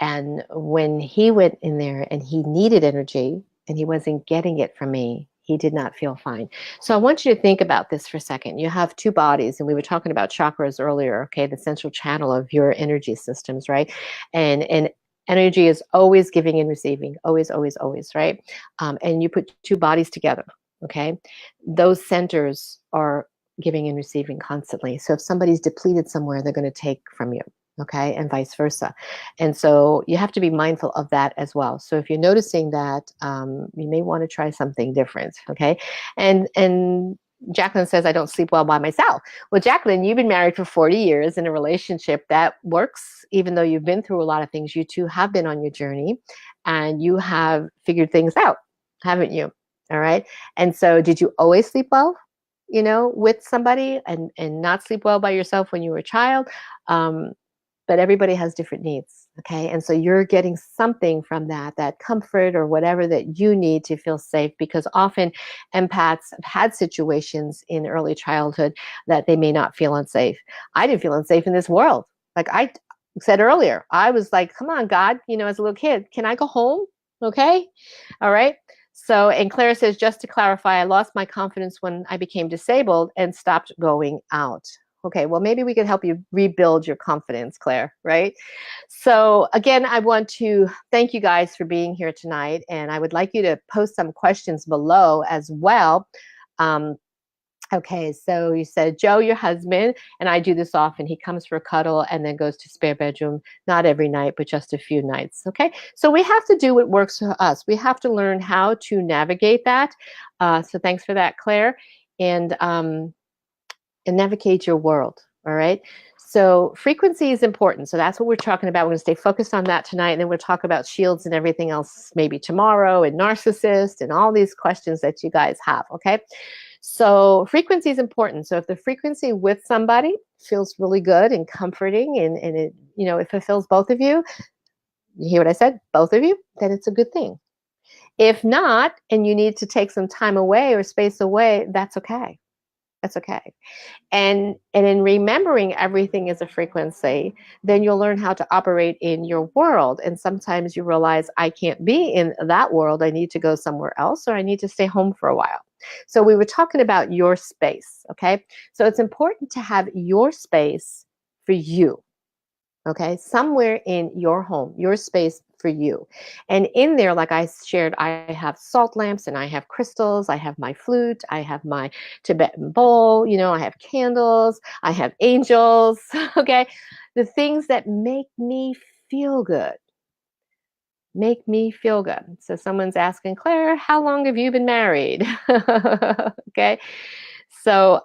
And when he went in there and he needed energy and he wasn't getting it from me, he did not feel fine. So I want you to think about this for a second. You have two bodies, and we were talking about chakras earlier, okay, the central channel of your energy systems, right? And energy is always giving and receiving, always, always, always, right? And you put two bodies together, okay? Those centers are giving and receiving constantly. So if somebody's depleted somewhere, they're going to take from you. Okay, and vice versa. And so you have to be mindful of that as well. So if you're noticing that, you may want to try something different. Okay, and Jacqueline says I don't sleep well by myself. Well, Jacqueline, you've been married for 40 years in a relationship that works, even though you've been through a lot of things. You two have been on your journey, and you have figured things out, haven't you? All right. And so, did you always sleep well? With somebody, and not sleep well by yourself when you were a child? But everybody has different needs, okay? And so you're getting something from that comfort or whatever that you need to feel safe, because often empaths have had situations in early childhood that they may not feel unsafe. I didn't feel unsafe in this world. Like I said earlier, I was like, come on, God, as a little kid, can I go home? Okay? All right. So, and Claire says, just to clarify, I lost my confidence when I became disabled and stopped going out. Okay, well, maybe we could help you rebuild your confidence, Claire, right? So again, I want to thank you guys for being here tonight, and I would like you to post some questions below as well. Okay, so you said, Joe, your husband, and I do this often. He comes for a cuddle and then goes to spare bedroom, not every night, but just a few nights. Okay, so we have to do what works for us. We have to learn how to navigate that. So thanks for that, Claire. And navigate your world. All right. So frequency is important. So that's what we're talking about. We're going to stay focused on that tonight. And then we'll talk about shields and everything else maybe tomorrow, and narcissist and all these questions that you guys have. Okay. So frequency is important. So if the frequency with somebody feels really good and comforting, and it, it fulfills both of you, you hear what I said? Both of you, then it's a good thing. If not, and you need to take some time away or space away, that's okay. That's okay. And in remembering everything is a frequency, then you'll learn how to operate in your world. And sometimes you realize, I can't be in that world. I need to go somewhere else, or I need to stay home for a while. So we were talking about your space, okay? So it's important to have your space for you. Okay, somewhere in your home, your space for you. And in there, like I shared, I have salt lamps and I have crystals, I have my flute, I have my Tibetan bowl, I have candles, I have angels, okay? The things that make me feel good. Make me feel good. So someone's asking, Claire, how long have you been married? Okay, so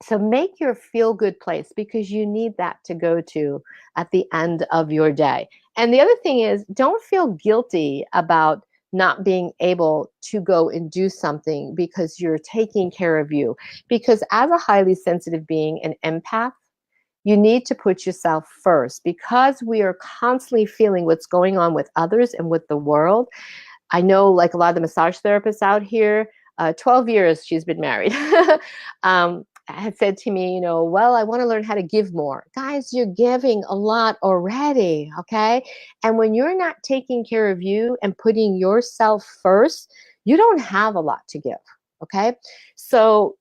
so make your feel-good place, because you need that to go to at the end of your day. And the other thing is, don't feel guilty about not being able to go and do something because you're taking care of you. Because as a highly sensitive being, an empath, you need to put yourself first, because we are constantly feeling what's going on with others and with the world. I know, like a lot of the massage therapists out here, 12 years she's been married. Had said to me, well, I want to learn how to give more. Guys, you're giving a lot already, okay? And when you're not taking care of you and putting yourself first, you don't have a lot to give, okay? So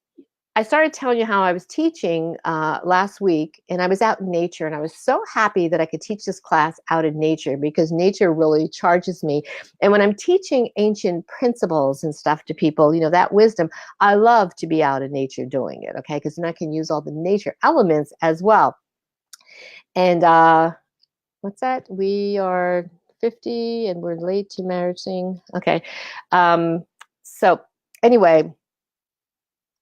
I started telling you how I was teaching last week, and I was out in nature, and I was so happy that I could teach this class out in nature, because nature really charges me. And when I'm teaching ancient principles and stuff to people, that wisdom, I love to be out in nature doing it, okay? Because then I can use all the nature elements as well. And what's that? We are 50 and we're late to marriage thing. Okay. So anyway,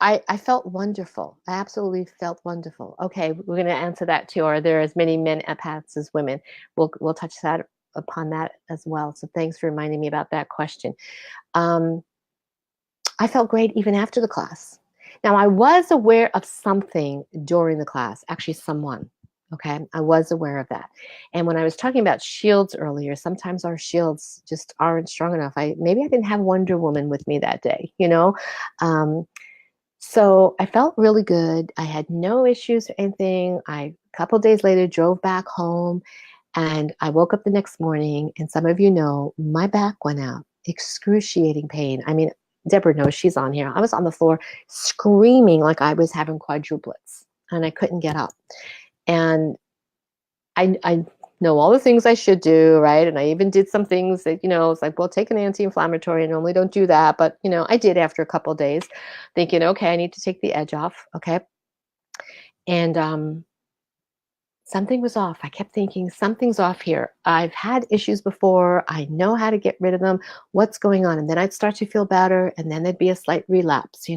I felt wonderful. I absolutely felt wonderful. Okay, we're going to answer that too. Are there as many men empaths as women? We'll touch that upon that as well. So thanks for reminding me about that question. Um, I felt great even after the class. Now, I was aware of something during the class, actually, someone. Okay, I was aware of that. And when I was talking about shields earlier, sometimes our shields just aren't strong enough. Maybe I didn't have Wonder Woman with me that day, you know. So I felt really good. I had no issues or anything. A couple days later, drove back home, and I woke up the next morning, and some of you know, my back went out, excruciating pain. I mean, Deborah knows, she's on here. I was on the floor screaming like I was having quadruplets, and I couldn't get up. And I know all the things I should do, right? And I even did some things that, it's like, well, take an anti-inflammatory. I normally don't do that, but, I did after a couple of days, thinking, okay, I need to take the edge off. Okay. And something was off. I kept thinking, something's off here. I've had issues before. I know how to get rid of them. What's going on? And then I'd start to feel better, and then there'd be a slight relapse.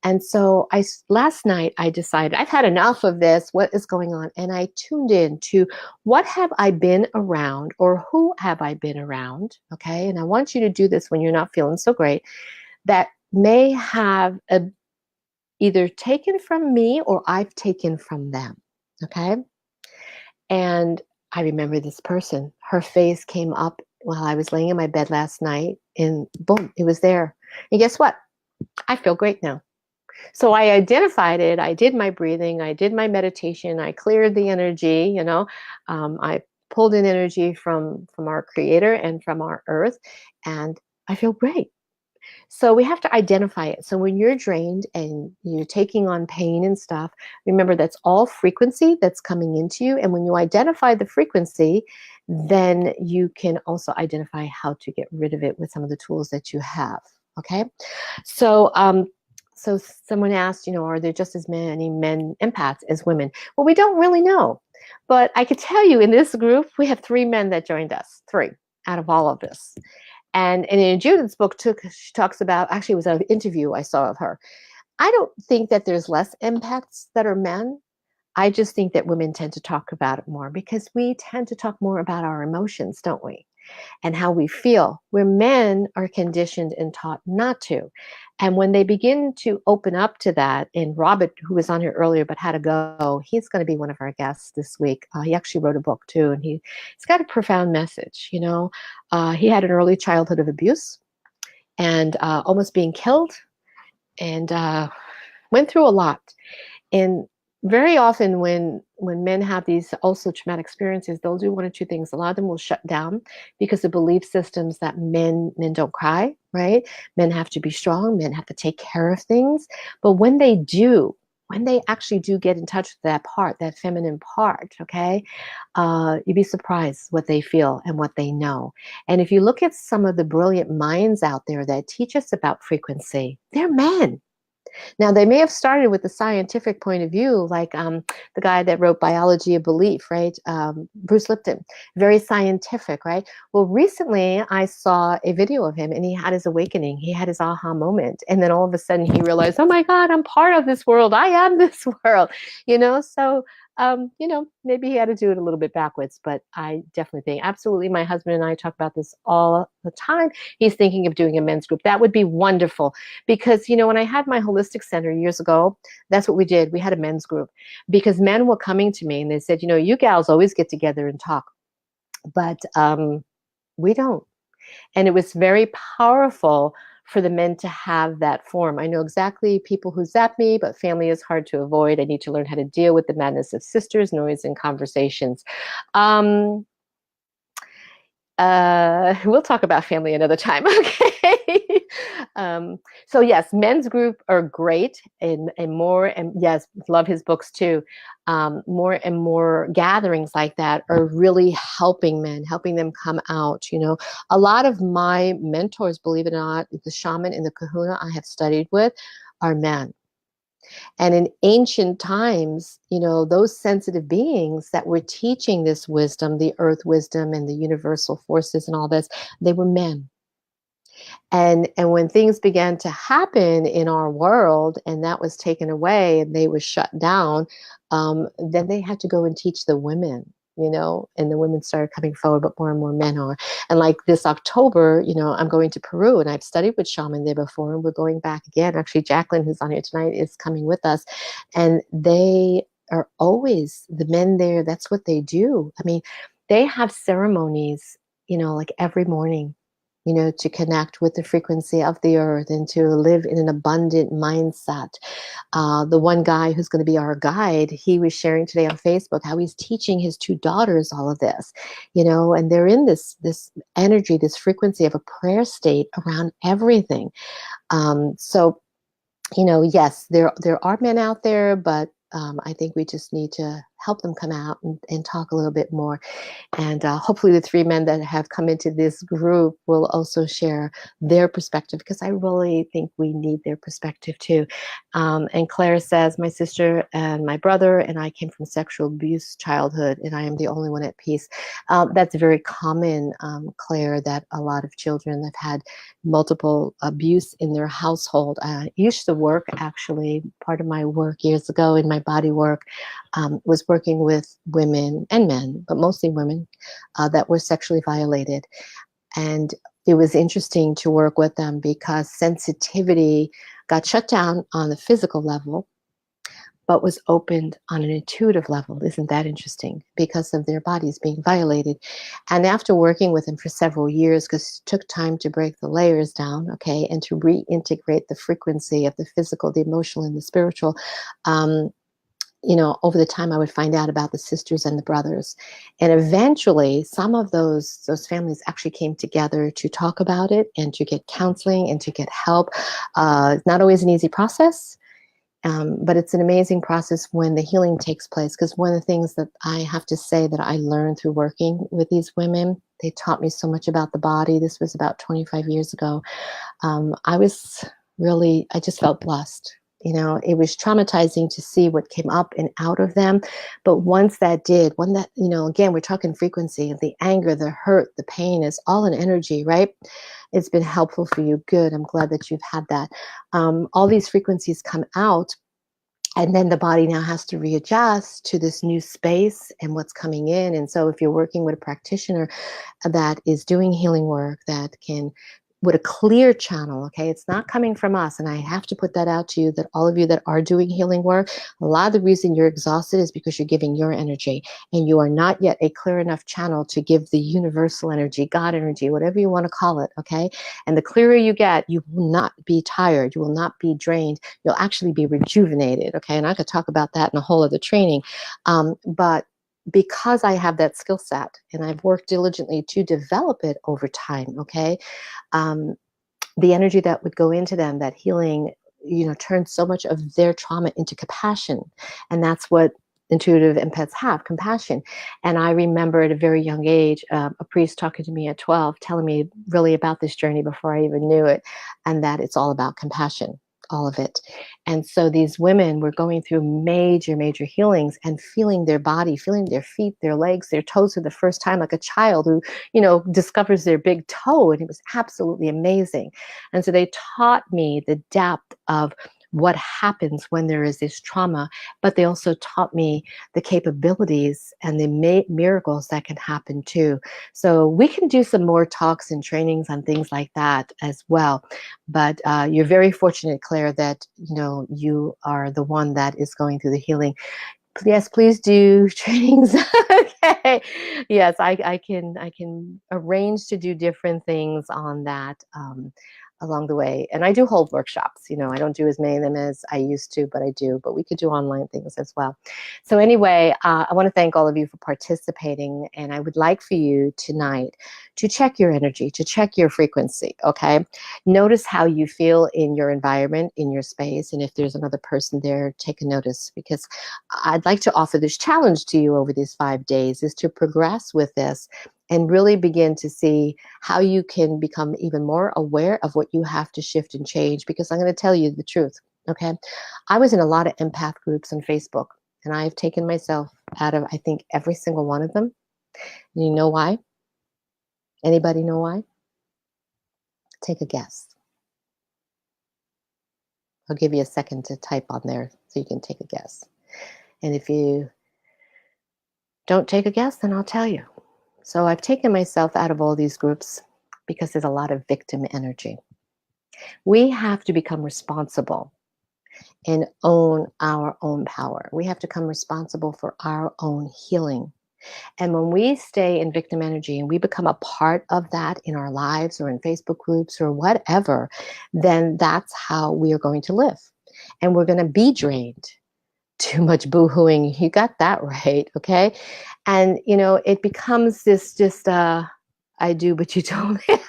And so last night I decided I've had enough of this. What is going on? And I tuned in to what have I been around, or who have I been around? Okay. And I want you to do this when you're not feeling so great, that may have either taken from me or I've taken from them. Okay. And I remember this person, her face came up while I was laying in my bed last night, and boom, it was there. And guess what? I feel great now. So I identified it. I did my breathing. I did my meditation. I cleared the energy. I pulled in energy from our Creator and from our Earth, and I feel great. So we have to identify it. So when you're drained and you're taking on pain and stuff, remember that's all frequency that's coming into you. And when you identify the frequency, then you can also identify how to get rid of it with some of the tools that you have. Okay. So someone asked, are there just as many men empaths as women? Well, we don't really know. But I could tell you, in this group, we have 3 men that joined us, 3 out of all of this. And in Judith's book, she talks about, actually, it was an interview I saw of her. I don't think that there's less empaths that are men. I just think that women tend to talk about it more because we tend to talk more about our emotions, don't we? And how we feel, where men are conditioned and taught not to. And when they begin to open up to that, and Robert, who was on here earlier but had to go, he's going to be one of our guests this week. He actually wrote a book too, and he's got a profound message. He had an early childhood of abuse and almost being killed, and went through a lot. And very often when men have these also traumatic experiences, they'll do one or two things. A lot of them will shut down because of belief systems that men don't cry, right? Men have to be strong, men have to take care of things. But when they actually do get in touch with that part, that feminine part, okay, you'd be surprised what they feel and what they know. And if you look at some of the brilliant minds out there that teach us about frequency, they're men. Now, they may have started with the scientific point of view, like the guy that wrote Biology of Belief, right? Bruce Lipton, very scientific, right? Well, recently I saw a video of him and he had his awakening. He had his aha moment. And then all of a sudden he realized, oh my God, I'm part of this world. I am this world, So, maybe he had to do it a little bit backwards, but I definitely think, absolutely, my husband and I talk about this all the time. He's thinking of doing a men's group. That would be wonderful. Because, when I had my holistic center years ago, that's what we did. We had a men's group because men were coming to me and they said, you gals always get together and talk, but we don't. And it was very powerful for the men to have that form. I know exactly people who zap me, but family is hard to avoid. I need to learn how to deal with the madness of sisters, noise, and conversations. We'll talk about family another time, okay? So yes, men's group are great, and more, and yes, love his books too. More and more gatherings like that are really helping men, helping them come out. A lot of my mentors, believe it or not, the shaman and the kahuna I have studied with are men. And in ancient times, those sensitive beings that were teaching this wisdom, the earth wisdom and the universal forces and all this, they were men. And when things began to happen in our world and that was taken away and they were shut down, then they had to go and teach the women, and the women started coming forward, but more and more men are. And like this October, I'm going to Peru, and I've studied with shaman there before, and we're going back again. Actually, Jacqueline, who's on here tonight, is coming with us. And they are always, the men there, that's what they do. I mean, they have ceremonies, like every morning, to connect with the frequency of the earth and to live in an abundant mindset. The one guy who's going to be our guide, he was sharing today on Facebook how he's teaching his two daughters all of this, and they're in this energy, this frequency of a prayer state around everything. So, yes, there are men out there, but I think we just need to help them come out and talk a little bit more. And hopefully the three men that have come into this group will also share their perspective, because I really think we need their perspective too. And Claire says, my sister and my brother and I came from sexual abuse childhood, and I am the only one at peace. That's very common, Claire, that a lot of children have had multiple abuse in their household. I used to work, actually, part of my work years ago in my body work was working with women and men, but mostly women, that were sexually violated. And it was interesting to work with them because sensitivity got shut down on the physical level, but was opened on an intuitive level. Isn't that interesting? Because of their bodies being violated. And after working with them for several years, because it took time to break the layers down, okay, and to reintegrate the frequency of the physical, the emotional, and the spiritual, over the time I would find out about the sisters and the brothers. And eventually some of those families actually came together to talk about it and to get counseling and to get help. It's not always an easy process, but it's an amazing process when the healing takes place. Because one of the things that I have to say that I learned through working with these women, they taught me so much about the body. This was about 25 years ago. I just felt blessed. It was traumatizing to see what came up and out of them. But once that did, again, we're talking frequency, the anger, the hurt, the pain is all an energy, right? It's been helpful for you. Good. I'm glad that you've had that. All these frequencies come out, and then the body now has to readjust to this new space and what's coming in. And so if you're working with a practitioner that is doing healing work, that can, with a clear channel, okay, it's not coming from us. And I have to put that out to you, that all of you that are doing healing work, a lot of the reason you're exhausted is because you're giving your energy and you are not yet a clear enough channel to give the universal energy, God energy, whatever you want to call it, okay? And the clearer you get, you will not be tired, you will not be drained, you'll actually be rejuvenated, okay? And I could talk about that in a whole other training. But because I have that skill set and I've worked diligently to develop it over time, okay? The energy that would go into them, that healing, turns so much of their trauma into compassion. And that's what intuitive empaths have, compassion. And I remember at a very young age, a priest talking to me at 12, telling me really about this journey before I even knew it, and that it's all about compassion, all of it. And so these women were going through major, major healings and feeling their body, feeling their feet, their legs, their toes for the first time, like a child who, discovers their big toe. And it was absolutely amazing. And so they taught me the depth of what happens when there is this trauma, but they also taught me the capabilities and the miracles that can happen too. So we can do some more talks and trainings on things like that as well. But you're very fortunate, Claire, that you are the one that is going through the healing. Yes, please do trainings. Okay. Yes, I can arrange to do different things on that along the way. And I do hold workshops. I don't do as many of them as I used to, but I do. But we could do online things as well. So anyway, I want to thank all of you for participating. And I would like for you tonight to check your energy, to check your frequency, okay? Notice how you feel in your environment, in your space. And if there's another person there, take a notice, because I'd like to offer this challenge to you over these 5 days, is to progress with this and really begin to see how you can become even more aware of what you have to shift and change. Because I'm going to tell you the truth, Okay. I was in a lot of empath groups on Facebook, and I've taken myself out of, I think, every single one of them. And you know why? Anybody know why? Take a guess. I'll give you a second to type on there so you can take a guess. And if you don't take a guess, then I'll tell you. So I've taken myself out of all these groups because there's a lot of victim energy. We have to become responsible and own our own power. We have to become responsible for our own healing. And when we stay in victim energy and we become a part of that in our lives or in Facebook groups or whatever, then that's how we are going to live. And we're going to be drained. Too much boohooing. You got that right. Okay. And, it becomes this just, I do, but you told me.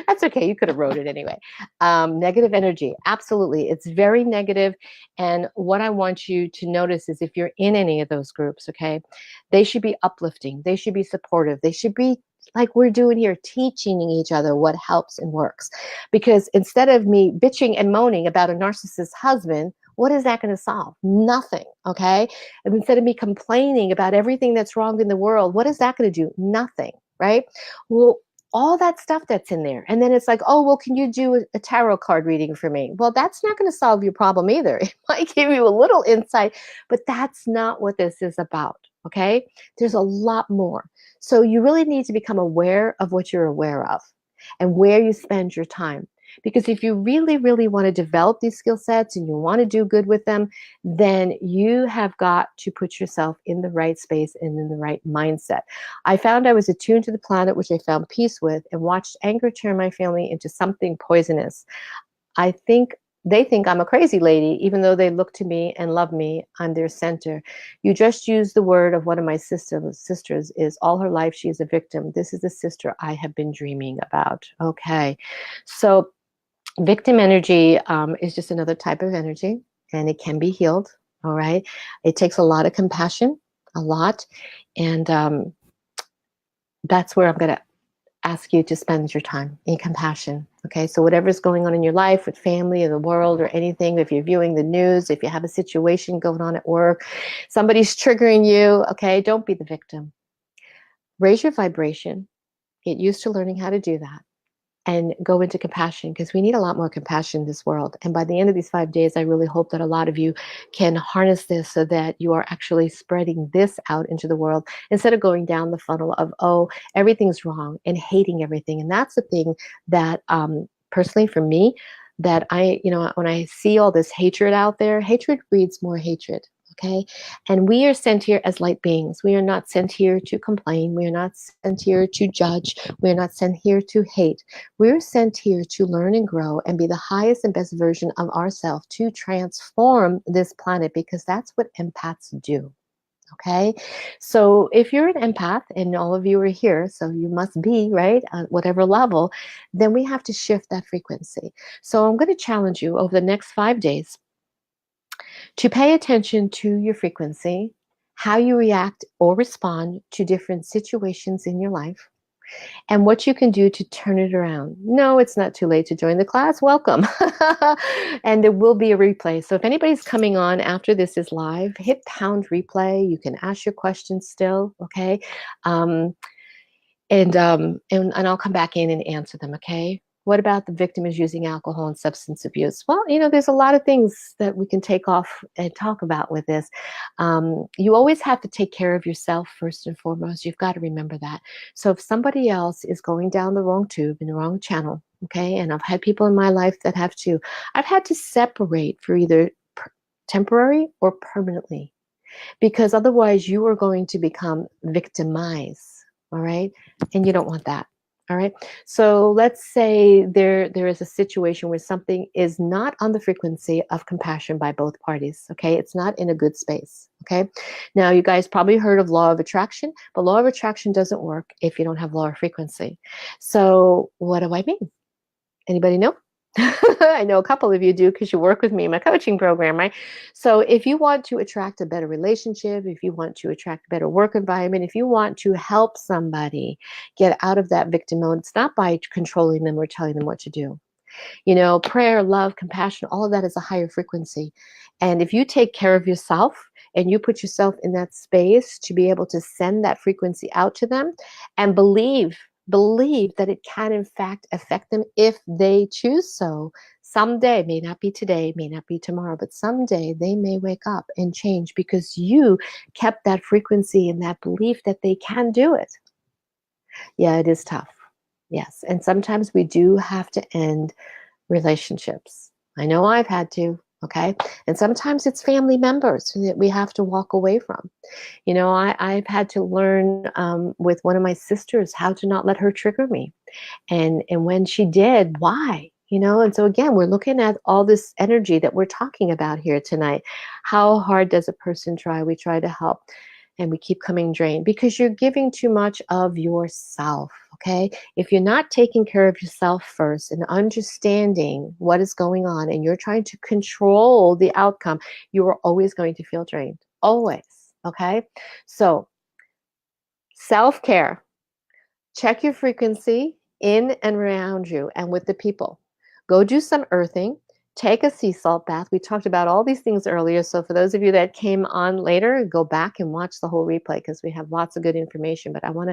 That's okay. You could have wrote it anyway. Negative energy. Absolutely. It's very negative. And what I want you to notice is if you're in any of those groups, okay, they should be uplifting. They should be supportive. They should be like we're doing here, teaching each other what helps and works. Because instead of me bitching and moaning about a narcissist husband, what is that going to solve? Nothing. Okay. And instead of me complaining about everything that's wrong in the world, what is that going to do? Nothing. Right. Well, all that stuff that's in there. And then it's like, oh, well, can you do a tarot card reading for me? Well, that's not going to solve your problem either. It might give you a little insight, but that's not what this is about. Okay. There's a lot more. So you really need to become aware of what you're aware of and where you spend your time. Because if you really, really want to develop these skill sets and you want to do good with them, then you have got to put yourself in the right space and in the right mindset. I found I was attuned to the planet, which I found peace with, and watched anger turn my family into something poisonous. I think they think I'm a crazy lady, even though they look to me and love me. I'm their center. You just used the word of one of my sisters is all her life she is a victim. This is the sister I have been dreaming about. Okay. So victim energy is just another type of energy, and it can be healed. All right. It takes a lot of compassion, a lot. And that's where I'm going to ask you to spend your time in compassion. Okay, so whatever's going on in your life with family or the world or anything, if you're viewing the news, if you have a situation going on at work, somebody's triggering you, okay, don't be the victim. Raise your vibration. Get used to learning how to do that and go into compassion because we need a lot more compassion in this world. And by the end of these 5 days, I really hope that a lot of you can harness this so that you are actually spreading this out into the world instead of going down the funnel of, oh, everything's wrong and hating everything. And that's the thing that personally for me, that when I see all this hatred out there, hatred breeds more hatred. Okay. And we are sent here as light beings. We are not sent here to complain. We are not sent here to judge. We are not sent here to hate. We're sent here to learn and grow and be the highest and best version of ourselves to transform this planet because that's what empaths do. Okay. So if you're an empath and all of you are here, so you must be, right, at whatever level, then we have to shift that frequency. So I'm going to challenge you over the next 5 days to pay attention to your frequency, how you react or respond to different situations in your life, and what you can do to turn it around. No, it's not too late to join the class. Welcome. And there will be a replay. So if anybody's coming on after this is live, hit pound replay. You can ask your questions still, okay? And I'll come back in and answer them, okay? What about the victim is using alcohol and substance abuse? Well, there's a lot of things that we can take off and talk about with this. You always have to take care of yourself first and foremost. You've got to remember that. So if somebody else is going down the wrong tube, in the wrong channel, okay, and I've had people in my life that have too, I've had to separate for either temporary or permanently, because otherwise you are going to become victimized. All right. And you don't want that. All right. So let's say there is a situation where something is not on the frequency of compassion by both parties. Okay. It's not in a good space. Okay. Now you guys probably heard of law of attraction, but law of attraction doesn't work if you don't have lower frequency. So what do I mean? Anybody know? I know a couple of you do because you work with me in my coaching program, right? So if you want to attract a better relationship, if you want to attract a better work environment, if you want to help somebody get out of that victim mode, it's not by controlling them or telling them what to do. You know, prayer, love, compassion, all of that is a higher frequency. And if you take care of yourself and you put yourself in that space to be able to send that frequency out to them and believe that it can in fact affect them if they choose so. Someday, may not be today, may not be tomorrow, but someday they may wake up and change because you kept that frequency and that belief that they can do it. Yeah, it is tough. Yes. And sometimes we do have to end relationships. I know I've had to. Okay. And sometimes it's family members that we have to walk away from. You know, I've had to learn with one of my sisters how to not let her trigger me. And when she did, why? You know, and so again, we're looking at all this energy that we're talking about here tonight. How hard does a person try? We try to help and we keep coming drained because you're giving too much of yourself. Okay. If you're not taking care of yourself first and understanding what is going on and you're trying to control the outcome, you are always going to feel drained. Always. Okay. So, self care. Check your frequency in and around you and with the people. Go do some earthing. Take a sea salt bath. We talked about all these things earlier. So for those of you that came on later, go back and watch the whole replay because we have lots of good information. But I want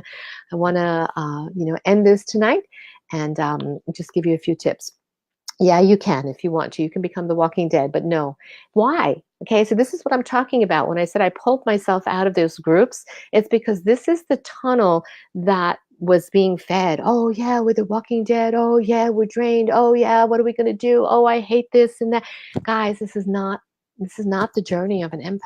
to end this tonight and just give you a few tips. Yeah, you can if you want to. You can become the walking dead, but no. Why? Okay, so this is what I'm talking about. When I said I pulled myself out of those groups, it's because this is the tunnel that was being fed. Oh, yeah, we're the walking dead. Oh, yeah, we're drained. Oh, yeah, what are we going to do? Oh, I hate this and that. Guys, this is not the journey of an empath.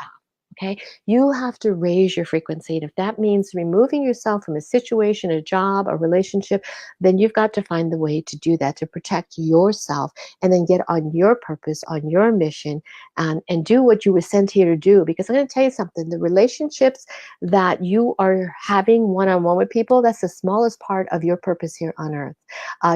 Okay, you have to raise your frequency. And if that means removing yourself from a situation, a job, a relationship, then you've got to find the way to do that to protect yourself and then get on your purpose, on your mission, and do what you were sent here to do. Because I'm going to tell you something, the relationships that you are having one-on-one with people, that's the smallest part of your purpose here on earth.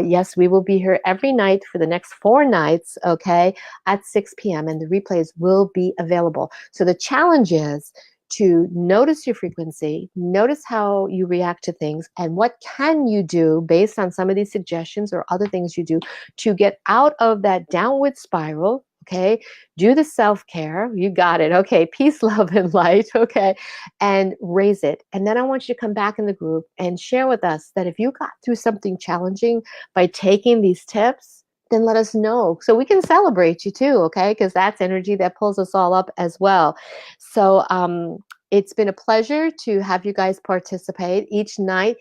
Yes, we will be here every night for the next 4 nights, okay, at 6 p.m. and the replays will be available. So the challenge is to notice your frequency, notice how you react to things, and what can you do based on some of these suggestions or other things you do to get out of that downward spiral. Okay, do the self-care. You got it. Okay, peace, love, and light. Okay, and raise it. And then I want you to come back in the group and share with us that if you got through something challenging by taking these tips, then let us know so we can celebrate you too, okay? Because that's energy that pulls us all up as well. So it's been a pleasure to have you guys participate each night.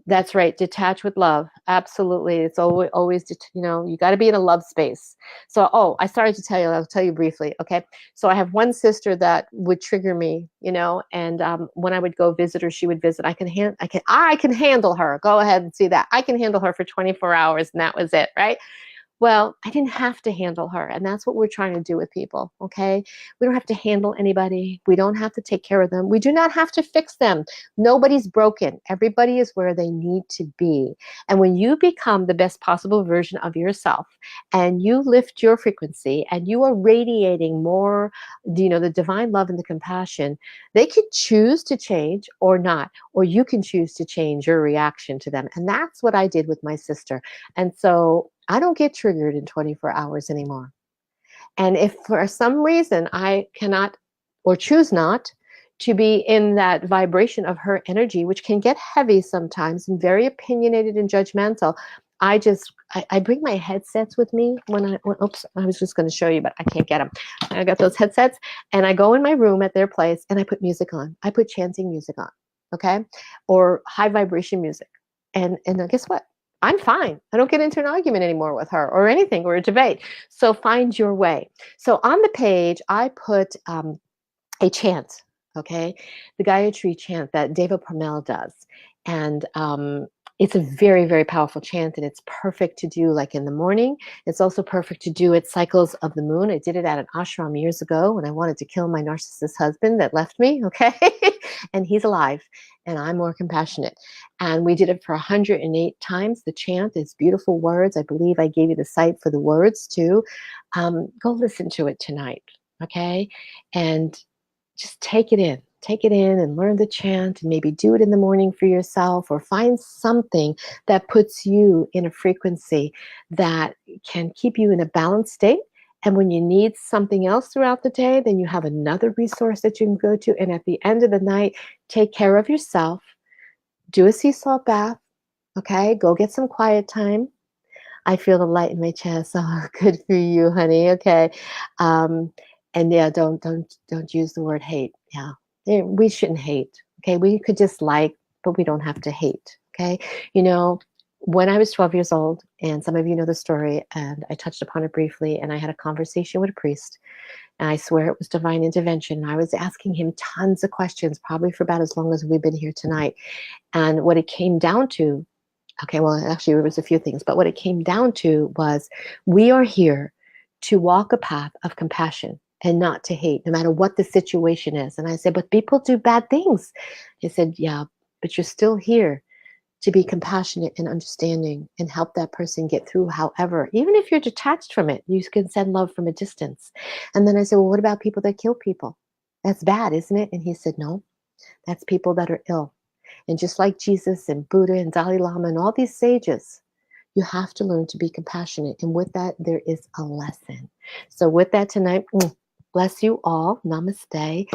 That's right, detach with love. Absolutely. It's always you got to be in a love space. So, I started to tell you, I'll tell you briefly, okay? So I have one sister that would trigger me, and when I would go visit her, she would visit. I can handle her. Go ahead and see that. I can handle her for 24 hours and that was it, right? Well, I didn't have to handle her. And that's what we're trying to do with people. Okay. We don't have to handle anybody. We don't have to take care of them. We do not have to fix them. Nobody's broken. Everybody is where they need to be. And when you become the best possible version of yourself and you lift your frequency and you are radiating more, the divine love and the compassion, they could choose to change or not, or you can choose to change your reaction to them. And that's what I did with my sister. And so I don't get triggered in 24 hours anymore. And if for some reason I cannot or choose not to be in that vibration of her energy, which can get heavy sometimes and very opinionated and judgmental, I bring my headsets with me oops, I was just going to show you, but I can't get them. I got those headsets and I go in my room at their place and I put music on. I put chanting music on, okay? Or high vibration music. And then guess what? I'm fine. I don't get into an argument anymore with her or anything or a debate. So find your way. So on the page, I put a chant, okay? The Gayatri chant that Deva Parmel does. And it's a very, very powerful chant, and it's perfect to do like in the morning. It's also perfect to do at cycles of the moon. I did it at an ashram years ago when I wanted to kill my narcissist husband that left me, okay? And he's alive, and I'm more compassionate. And we did it for 108 times. The chant is beautiful words. I believe I gave you the site for the words too. Go listen to it tonight, okay? And just take it in. take it in and learn the chant and maybe do it in the morning for yourself, or find something that puts you in a frequency that can keep you in a balanced state. And when you need something else throughout the day, then you have another resource that you can go to. And at the end of the night, take care of yourself, do a sea salt bath, okay? Go get some quiet time. I feel the light in my chest. Oh, good for you, honey. Okay. Um, and yeah, don't use the word hate. Yeah. We shouldn't hate. Okay. We could just like, but we don't have to hate. Okay. You know, when I was 12 years old, and some of you know the story, and I touched upon it briefly, and I had a conversation with a priest, and I swear it was divine intervention. And I was asking him tons of questions, probably for about as long as we've been here tonight. And what it came down to, okay, well, actually, there was a few things, but what it came down to was we are here to walk a path of compassion and not to hate, no matter what the situation is. And I said, but people do bad things. He said, yeah, but you're still here to be compassionate and understanding and help that person get through. However, even if you're detached from it, you can send love from a distance. And then I said, well, what about people that kill people? That's bad, isn't it? And he said, no, that's people that are ill. And just like Jesus and Buddha and Dalai Lama and all these sages, you have to learn to be compassionate. And with that, there is a lesson. So with that tonight, bless you all. Namaste.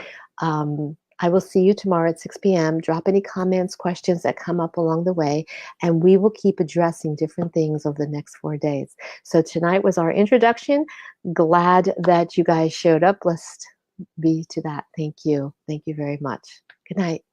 I will see you tomorrow at 6 p.m. Drop any comments, questions that come up along the way, and we will keep addressing different things over the next 4 days. So tonight was our introduction. Glad that you guys showed up. Blessed be to that. Thank you. Thank you very much. Good night.